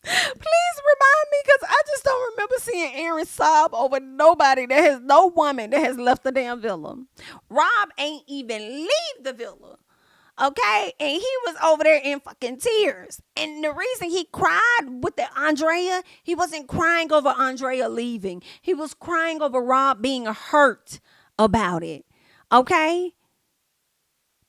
[SPEAKER 1] Please remind me, because I just don't remember seeing Aaron sob over nobody that has no woman that has left the damn villa. Rob ain't even leave the villa. Okay, and he was over there in fucking tears. And the reason he cried with the Andrea, he wasn't crying over Andrea leaving. He was crying over Rob being hurt about it. Okay?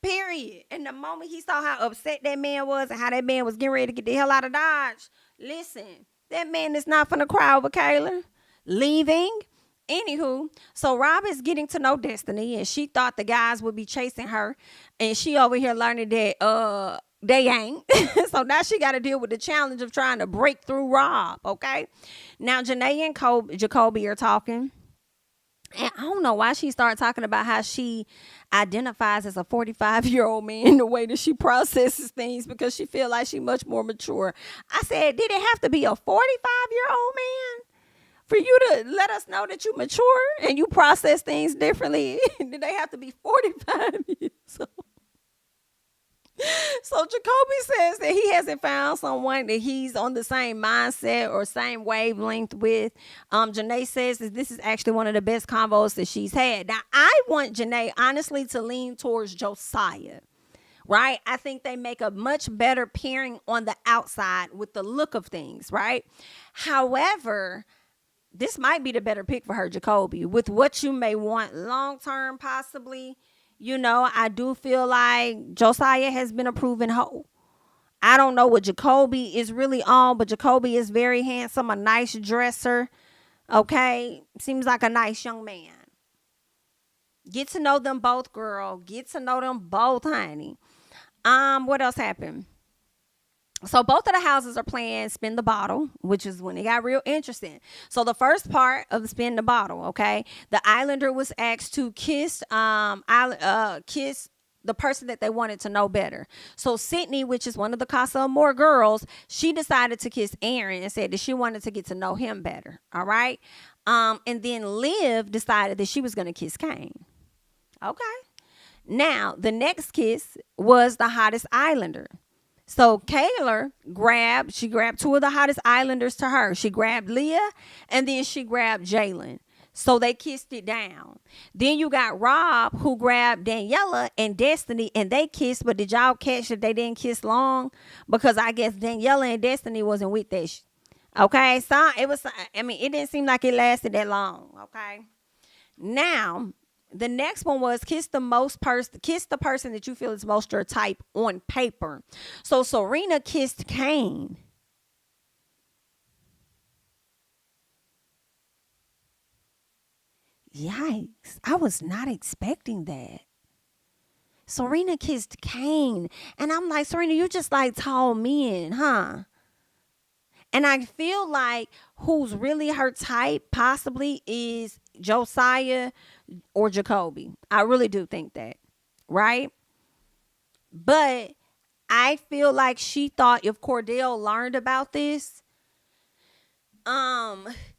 [SPEAKER 1] Period. And the moment he saw how upset that man was and how that man was getting ready to get the hell out of Dodge, listen, that man is not finna cry over Kayla leaving. Anywho, so Rob is getting to know Destiny, and she thought the guys would be chasing her, and she over here learning that they ain't. So now she got to deal with the challenge of trying to break through Rob. Okay, now Janae and Jacoby are talking, and I don't know why she started talking about how she identifies as a 45-year-old man, the way that she processes things, because she feel like she's much more mature. I said, did it have to be a 45-year-old man for you to let us know that you mature and you process things differently? Did they have to be 45 years old? So Jacoby says that he hasn't found someone that he's on the same mindset or same wavelength with. Janae says that this is actually one of the best convos that she's had. Now, I want Janae, honestly, to lean towards Josiah. Right? I think they make a much better pairing on the outside with the look of things. Right? However, this might be the better pick for her, Jacoby, with what you may want long term, possibly. You know, I do feel like Josiah has been a proven hoe. I don't know what Jacoby is really on, but Jacoby is very handsome, a nice dresser. Okay, seems like a nice young man. Get to know them both, girl. Get to know them both, honey. What else happened? So both of the houses are playing Spin the Bottle, which is when it got real interesting. So the first part of the Spin the Bottle, okay, the Islander was asked to kiss the person that they wanted to know better. So Sydney, which is one of the Casa Amor girls, she decided to kiss Aaron and said that she wanted to get to know him better. All right. And then Liv decided that she was going to kiss Kane. Okay. Now, the next kiss was the hottest islander. So she grabbed two of the hottest islanders to her. She grabbed Leah and then she grabbed Jalen. So they kissed it down. Then you got Rob, who grabbed Daniela and Destiny, and they kissed. But did y'all catch that they didn't kiss long? Because I guess Daniela and Destiny wasn't with that. Okay, so it didn't seem like it lasted that long. Okay, now the next one was kiss the person that you feel is most your type on paper. So Serena kissed Kane. Yikes. I was not expecting that. Serena kissed Kane. And I'm like, Serena, you just like tall men, huh? And I feel like who's really her type possibly is Josiah or Jacoby. I really do think that. Right? But I feel like she thought if Cordell learned about this,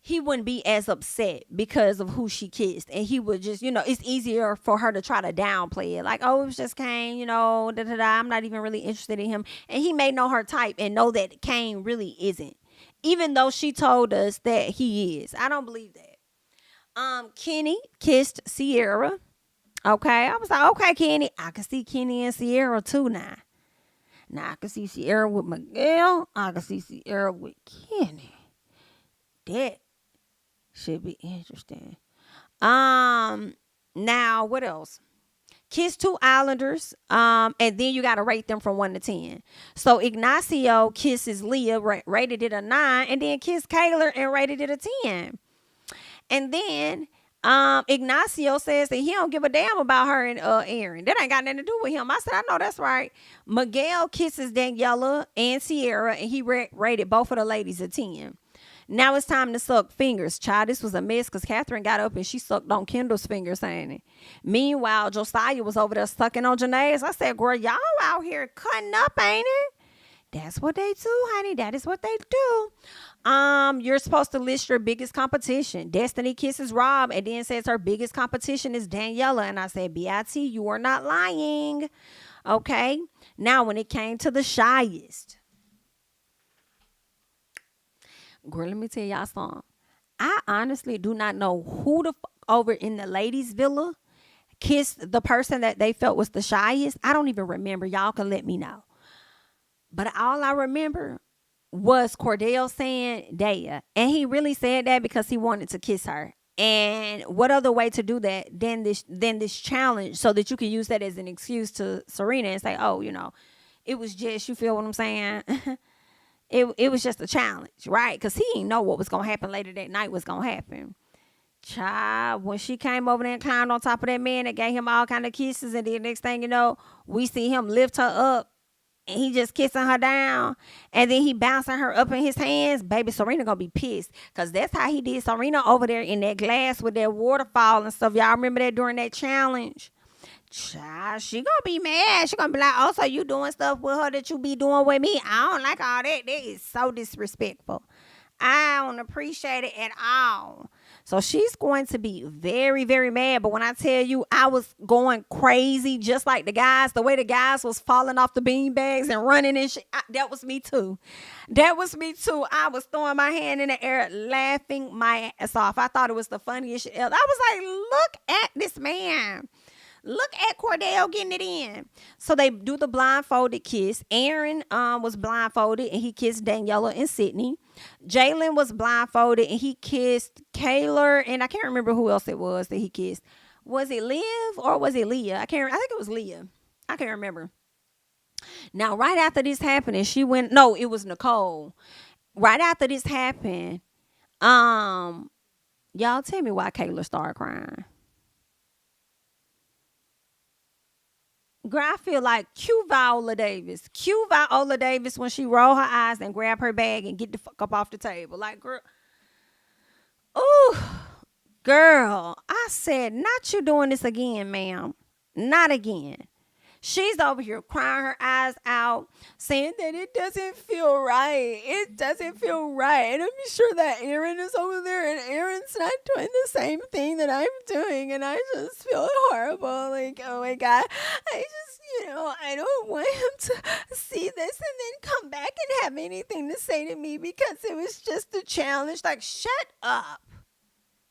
[SPEAKER 1] he wouldn't be as upset because of who she kissed, and he would just, it's easier for her to try to downplay it, like, oh, it was just Kane, I'm not even really interested in him, and he may know her type and know that Kane really isn't, even though she told us that he is. I don't believe that. Kenny kissed Sierra. Okay, I was like, okay, Kenny, I can see Kenny and Sierra too now. Now I can see Sierra with Miguel. I can see Sierra with Kenny. That should be interesting. Now what else? Kiss two Islanders. And then you got to rate them from 1 to 10. So Ignacio kisses Leah, rated it a 9, and then kissed Kayla and rated it a 10. And then Ignacio says that he don't give a damn about her and Aaron. That ain't got nothing to do with him. I said, I know that's right. Miguel kisses Daniela and Sierra, and he rated both of the ladies a 10. Now it's time to suck fingers, child. This was a mess because Catherine got up and she sucked on Kendall's fingers, saying it. Meanwhile, Josiah was over there sucking on Janae's. I said, girl, y'all out here cutting up, ain't it? That's what they do, honey. That is what they do. You're supposed to list your biggest competition. Destiny kisses Rob and then says her biggest competition is Daniela. And I said, B.I.T., you are not lying. Okay. Now, when it came to the shyest, girl, let me tell y'all something. I honestly do not know who the fuck over in the ladies' villa kissed the person that they felt was the shyest. I don't even remember. Y'all can let me know. But all I remember was Cordell saying Daya. And he really said that because he wanted to kiss her. And what other way to do that than this challenge, so that you can use that as an excuse to Serena and say, oh, it was just, you feel what I'm saying? It was just a challenge, right? Because he didn't know what was going to happen later that night was going to happen. Child, when she came over there and climbed on top of that man and gave him all kind of kisses, and the next thing you know, we see him lift her up and he just kissing her down, and then he bouncing her up in his hands. Baby, Serena gonna be pissed, because that's how he did Serena over there in that glass with that waterfall and stuff. Y'all remember that during that challenge? Child, she gonna be mad. She gonna be like, oh, so you doing stuff with her that you be doing with me? I don't like all that. That is so disrespectful. I don't appreciate it at all. So she's going to be very, very mad. But when I tell you, I was going crazy, just like the guys, the way the guys was falling off the bean bags and running and shit. That was me too. That was me too. I was throwing my hand in the air, laughing my ass off. I thought it was the funniest shit ever. I was like, look at this man. Look at Cordell getting it in. So they do the blindfolded kiss. Aaron was blindfolded and he kissed Daniela and Sydney. Jalen was blindfolded and he kissed Kayla, and I can't remember who else it was that he kissed. Was it Liv or was it Leah? I think it was Leah. I can't remember. Now, right after this happened, and it was Nicole. Right after this happened, y'all tell me why Kayla started crying. Girl, I feel like cue Viola Davis. Cue Viola Davis when she roll her eyes and grab her bag and get the fuck up off the table. Like, girl. Ooh, girl. I said, not you doing this again, ma'am. Not again. She's over here crying her eyes out, saying that it doesn't feel right. It doesn't feel right. And I'm sure that Aaron is over there and Aaron's not doing the same thing that I'm doing. And I just feel horrible. Like, oh my God. I just, I don't want him to see this and then come back and have anything to say to me because it was just a challenge. Like, shut up.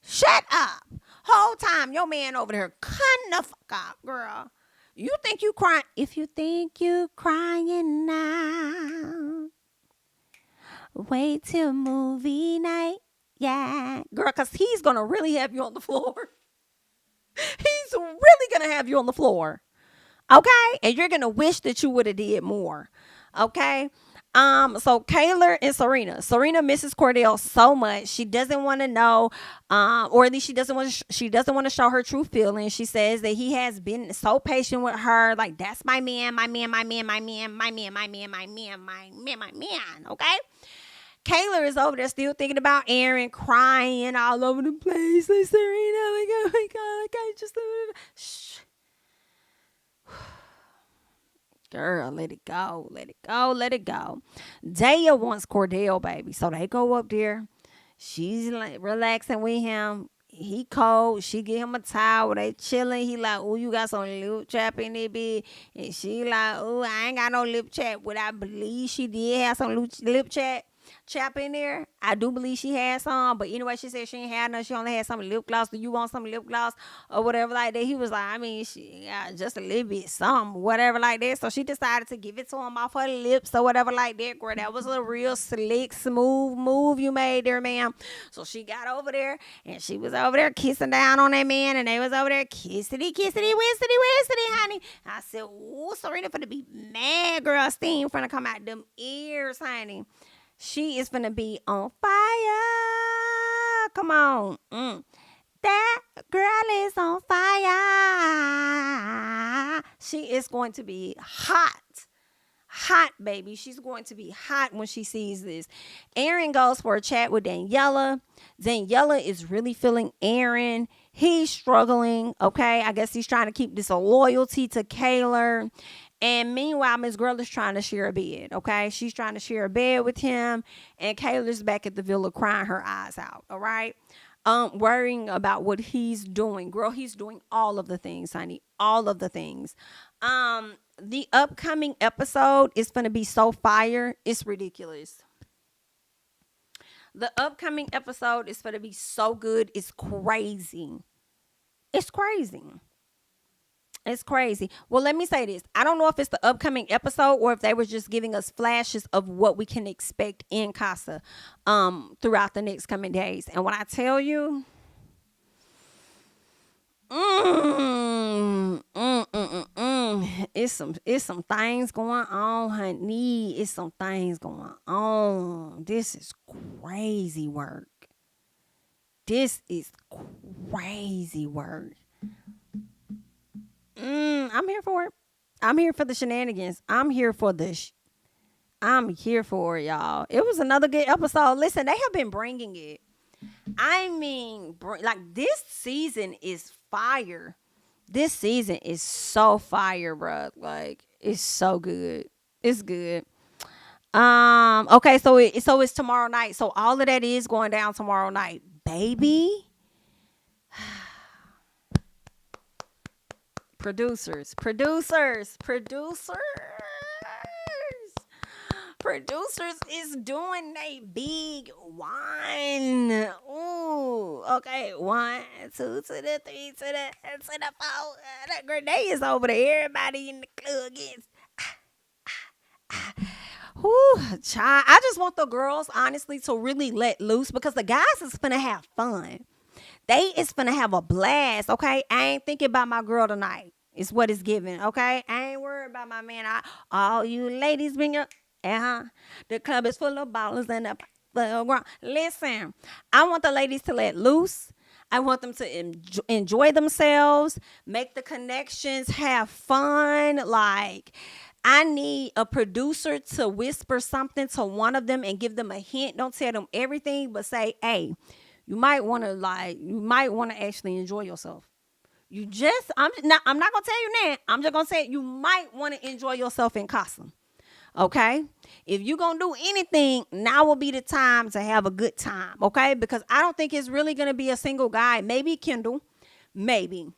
[SPEAKER 1] Shut up. Whole time your man over there cutting the fuck up, girl. You think you crying? If you think you crying now, wait till movie night. Yeah. Girl, because he's going to really have you on the floor. He's really going to have you on the floor. Okay? And you're going to wish that you would have did more. Okay? So Kayla and Serena misses Cordell so much. She doesn't want to know, or at least she doesn't want to show her true feelings. She says that he has been so patient with her. Like, that's my man, my man, my man, my man, my man, my man, my man, my man, my man. Okay? Kayla is over there still thinking about Aaron, crying all over the place. Like, Serena, like, oh my God, like, I just, shh. Girl, let it go. Let it go. Let it go. Daya wants Cordell, baby. So they go up there. She's like relaxing with him. He cold. She get him a towel. They chilling. He like, oh, you got some lip chap in it, bitch. And she like, oh, I ain't got no lip chap. But I believe she did have some lip chap in there. I do believe she had some, but anyway, she said she ain't had none. She only had some lip gloss. Do you want some lip gloss or whatever like that? He was like, I mean, she got just a little bit, some whatever like that. So she decided to give it to him off her lips or whatever like that. Girl, that was a real slick, smooth move you made there, ma'am. So she got over there and she was over there kissing down on that man, and they was over there kissity, honey. I said, ooh, Serena finna be mad, girl. Steam finna come out them ears, honey. She is finna be on fire. Come on. That girl is on fire. She is going to be hot. Hot, baby. She's going to be hot when she sees this. Aaron goes for a chat with Daniela. Daniela is really feeling Aaron. He's struggling. Okay. I guess he's trying to keep this a loyalty to Kayla. And meanwhile, Miss Girl is trying to share a bed, okay? She's trying to share a bed with him, and Kayla's back at the villa crying her eyes out, all right? Worrying about what he's doing. Girl, he's doing all of the things, honey, all of the things. The upcoming episode is going to be so fire, it's ridiculous. The upcoming episode is going to be so good, it's crazy. It's crazy. It's crazy. Well, let me say this. I don't know if it's the upcoming episode or if they were just giving us flashes of what we can expect in Casa throughout the next coming days. And when I tell you, it's some things going on, honey. It's some things going on. This is crazy work. This is crazy work. I'm here for it. I'm here for the shenanigans. I'm here for it, y'all. It was another good episode. Listen, they have been bringing it. I mean, like, this season is fire. This season is so fire, bro. Like, it's so good. It's good. Okay, so it's tomorrow night. So all of that is going down tomorrow night, baby. Producers is doing a big one. Ooh, okay, 1, 2 to the 3 to the 4. That grenade is over there. Everybody in the club gets. Whoo, child. I just want the girls, honestly, to really let loose, because the guys is finna have fun. They is finna have a blast, okay? I ain't thinking about my girl tonight. It's what it's giving, okay? I ain't worried about my man. All you ladies bring your... The club is full of ballers and the ground. Listen, I want the ladies to let loose. I want them to enjoy themselves, make the connections, have fun. Like, I need a producer to whisper something to one of them and give them a hint. Don't tell them everything, but say, hey, you might want to actually enjoy yourself. I'm not gonna tell you that. I'm just gonna say you might want to enjoy yourself in Casa. Okay, if you gonna do anything, now will be the time to have a good time. Okay, because I don't think it's really gonna be a single guy. Maybe Kendall, maybe.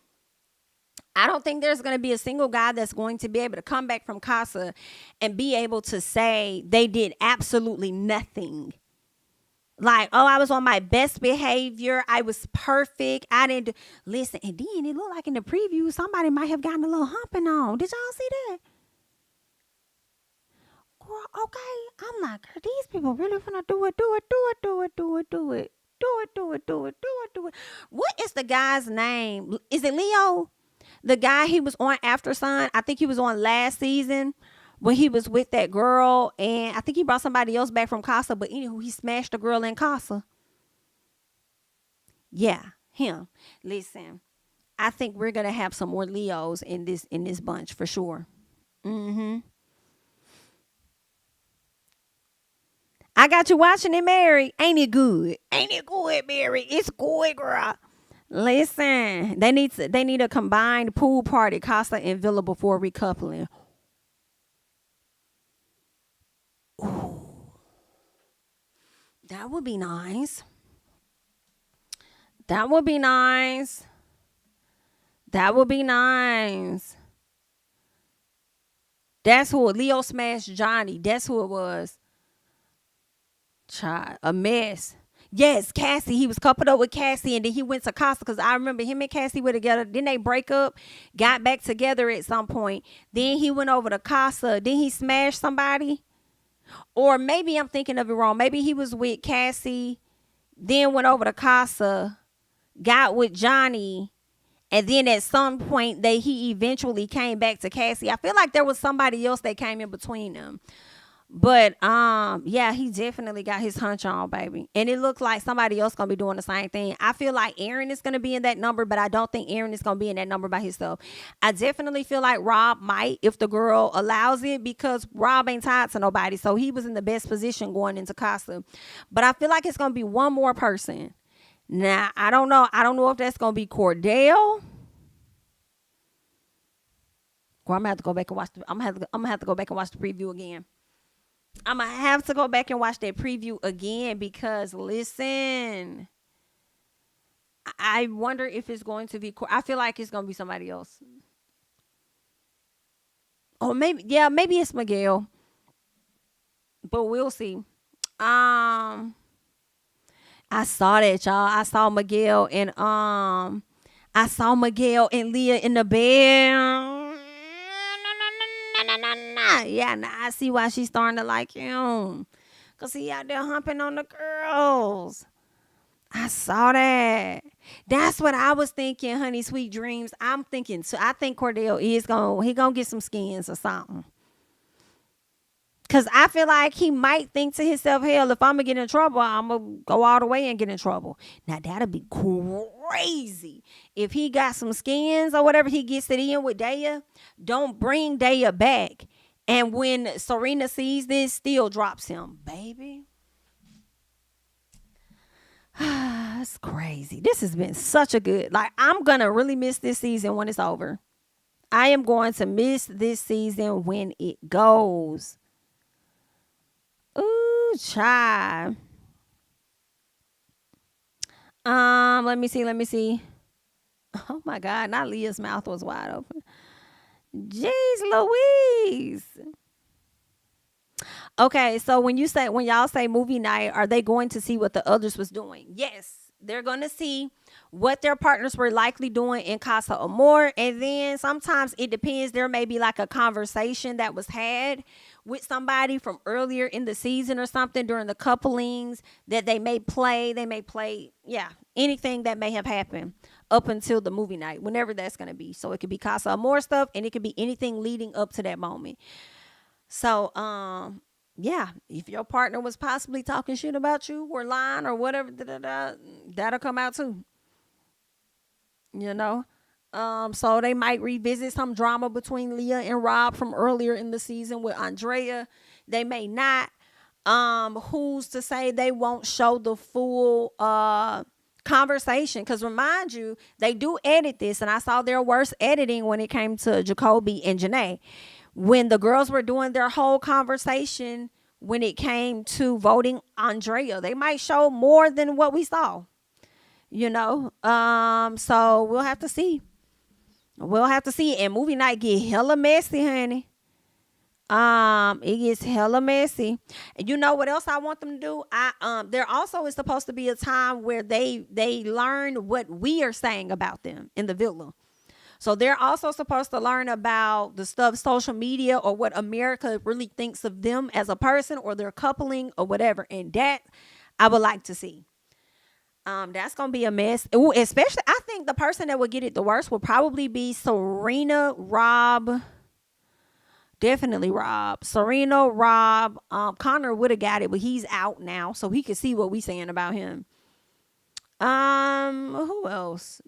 [SPEAKER 1] I don't think there's going to be a single guy that's going to be able to come back from Casa and be able to say they did absolutely nothing. Like, oh, I was on my best behavior. I was perfect. I didn't listen. And then it looked like in the preview, somebody might have gotten a little humping on. Did y'all see that? Girl, okay. I'm like, these people really finna do it, do it, do it, do it, do it, do it. Do it, do it, do it, do it, do it. What is the guy's name? Is it Leo? The guy he was on After Sun, I think he was on last season when he was with that girl, and I think he brought somebody else back from Casa, but anywho, he smashed the girl in Casa. Yeah, him. Listen, I think we're gonna have some more Leos in this bunch for sure. Mm-hmm. I got you watching it, Mary. Ain't it good? Ain't it good, Mary? It's good, girl. Listen, they need a combined pool party, Casa and Villa before recoupling. Ooh, that would be nice. That would be nice. That would be nice. That's who Leo smashed Johnny. That's who it was. Child, a mess. Yes, Cassie. He was coupled up with Cassie, and then he went to Casa because I remember him and Cassie were together. Then they break up, got back together at some point. Then he went over to Casa. Then he smashed somebody. Or maybe I'm thinking of it wrong. Maybe he was with Cassie, then went over to Casa, got with Johnny, and then at some point he eventually came back to Cassie. I feel like there was somebody else that came in between them. But yeah, he definitely got his hunch on, baby. And it looked like somebody else gonna be doing the same thing. I feel like Aaron is gonna be in that number, but I don't think Aaron is gonna be in that number by himself. I definitely feel like Rob might, if the girl allows it, because Rob ain't tied to nobody. So he was in the best position going into Casa. But I feel like it's gonna be one more person. Now, I don't know. I don't know if that's gonna be Cordell. Or I'm gonna have to go back and watch I'm gonna have to go back and watch the preview again. I'm going to have to go back and watch that preview again because, listen, I wonder if it's going to be, I feel like it's going to be somebody else. Or maybe it's Miguel. But we'll see. I saw that, y'all. I saw Miguel and Leah in the bed. Yeah, now I see why she's starting to like him. Because he out there humping on the girls. I saw that. That's what I was thinking, honey, sweet dreams. I'm thinking, so I think Cordell is going to get some skins or something. Because I feel like he might think to himself, hell, if I'm going to get in trouble, I'm going to go all the way and get in trouble. Now, that'll be crazy. If he got some skins or whatever, he gets it in with Daya, don't bring Daya back. And when Serena sees this, still drops him. Baby. That's crazy. This has been such a good, like, I'm going to really miss this season when it's over. I am going to miss this season when it goes. Ooh, child. Let me see. Oh my God, not Leah's mouth was wide open. Jeez Louise. Okay, so when y'all say movie night, are they going to see what the others was doing? Yes, they're going to see what their partners were likely doing in Casa Amor. And then sometimes it depends. There may be like a conversation that was had with somebody from earlier in the season or something during the couplings that they may play. They may play, anything that may have happened up until the movie night, whenever that's going to be. So it could be Casa Amor stuff, and it could be anything leading up to that moment. So, if your partner was possibly talking shit about you or lying or whatever, that'll come out too. You know? So they might revisit some drama between Leah and Rob from earlier in the season with Andrea. They may not. Who's to say they won't show the full conversation. Because remind you, they do edit this, and I saw their worst editing when it came to Jacoby and Janae. When the girls were doing their whole conversation, when it came to voting Andrea, they might show more than what we saw. So we'll have to see. And movie night get hella messy, honey. It gets hella messy. And you know what else I want them to do? There also is supposed to be a time where they learn what we are saying about them in the villa. So they're also supposed to learn about the stuff, social media, or what America really thinks of them as a person, or their coupling, or whatever. And that I would like to see. That's gonna be a mess. Ooh, especially, I think the person that would get it the worst will probably be Serena, Rob. Definitely Rob. Serena, Rob. Connor would have got it, but he's out now, so he could see what we saying about him. Who else?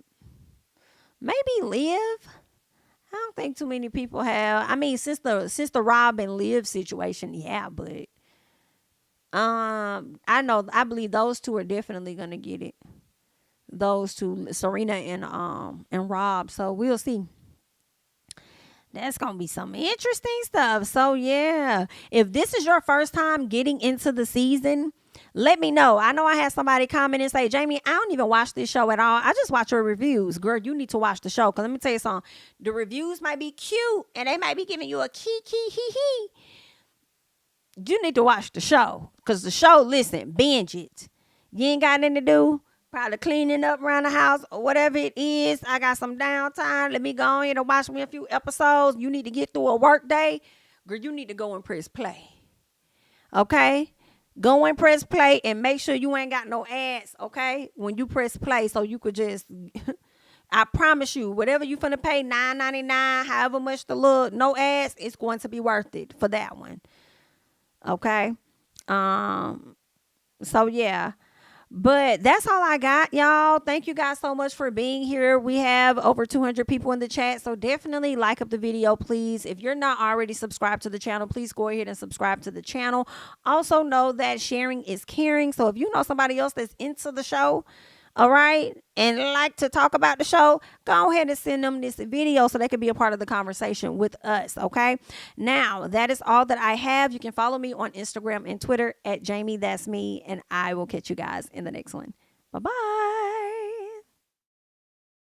[SPEAKER 1] Maybe Liv. I don't think too many people have. I mean, since the Rob and Liv situation, yeah, but I believe those two are definitely gonna get it. Those two, Serena and Rob. So we'll see. That's going to be some interesting stuff. So, yeah, if this is your first time getting into the season, let me know. I know I had somebody comment and say, Jami, I don't even watch this show at all. I just watch your reviews. Girl, you need to watch the show. Because let me tell you something. The reviews might be cute and they might be giving you a hee. You need to watch the show. Because the show, listen, binge it. You ain't got nothing to do. Probably cleaning up around the house or whatever it is. I got some downtime. Let me go in and watch me a few episodes. You need to get through a work day. Girl, you need to go and press play. Okay? Go and press play and make sure you ain't got no ads, okay? When you press play, so you could just, I promise you, whatever you finna pay, $9.99, however much to look, no ads, it's going to be worth it for that one. Okay? So yeah. But that's all I got, y'all. Thank you guys so much for being here. We have over 200 people in the chat, so definitely like up the video, please. If you're not already subscribed to the channel, please go ahead and subscribe to the channel. Also know that sharing is caring, so if you know somebody else that's into the show, all right, and like to talk about the show, go ahead and send them this video so they can be a part of the conversation with us, okay? Now, that is all that I have. You can follow me on Instagram and Twitter at JamiThatsMe, and I will catch you guys in the next one. Bye-bye.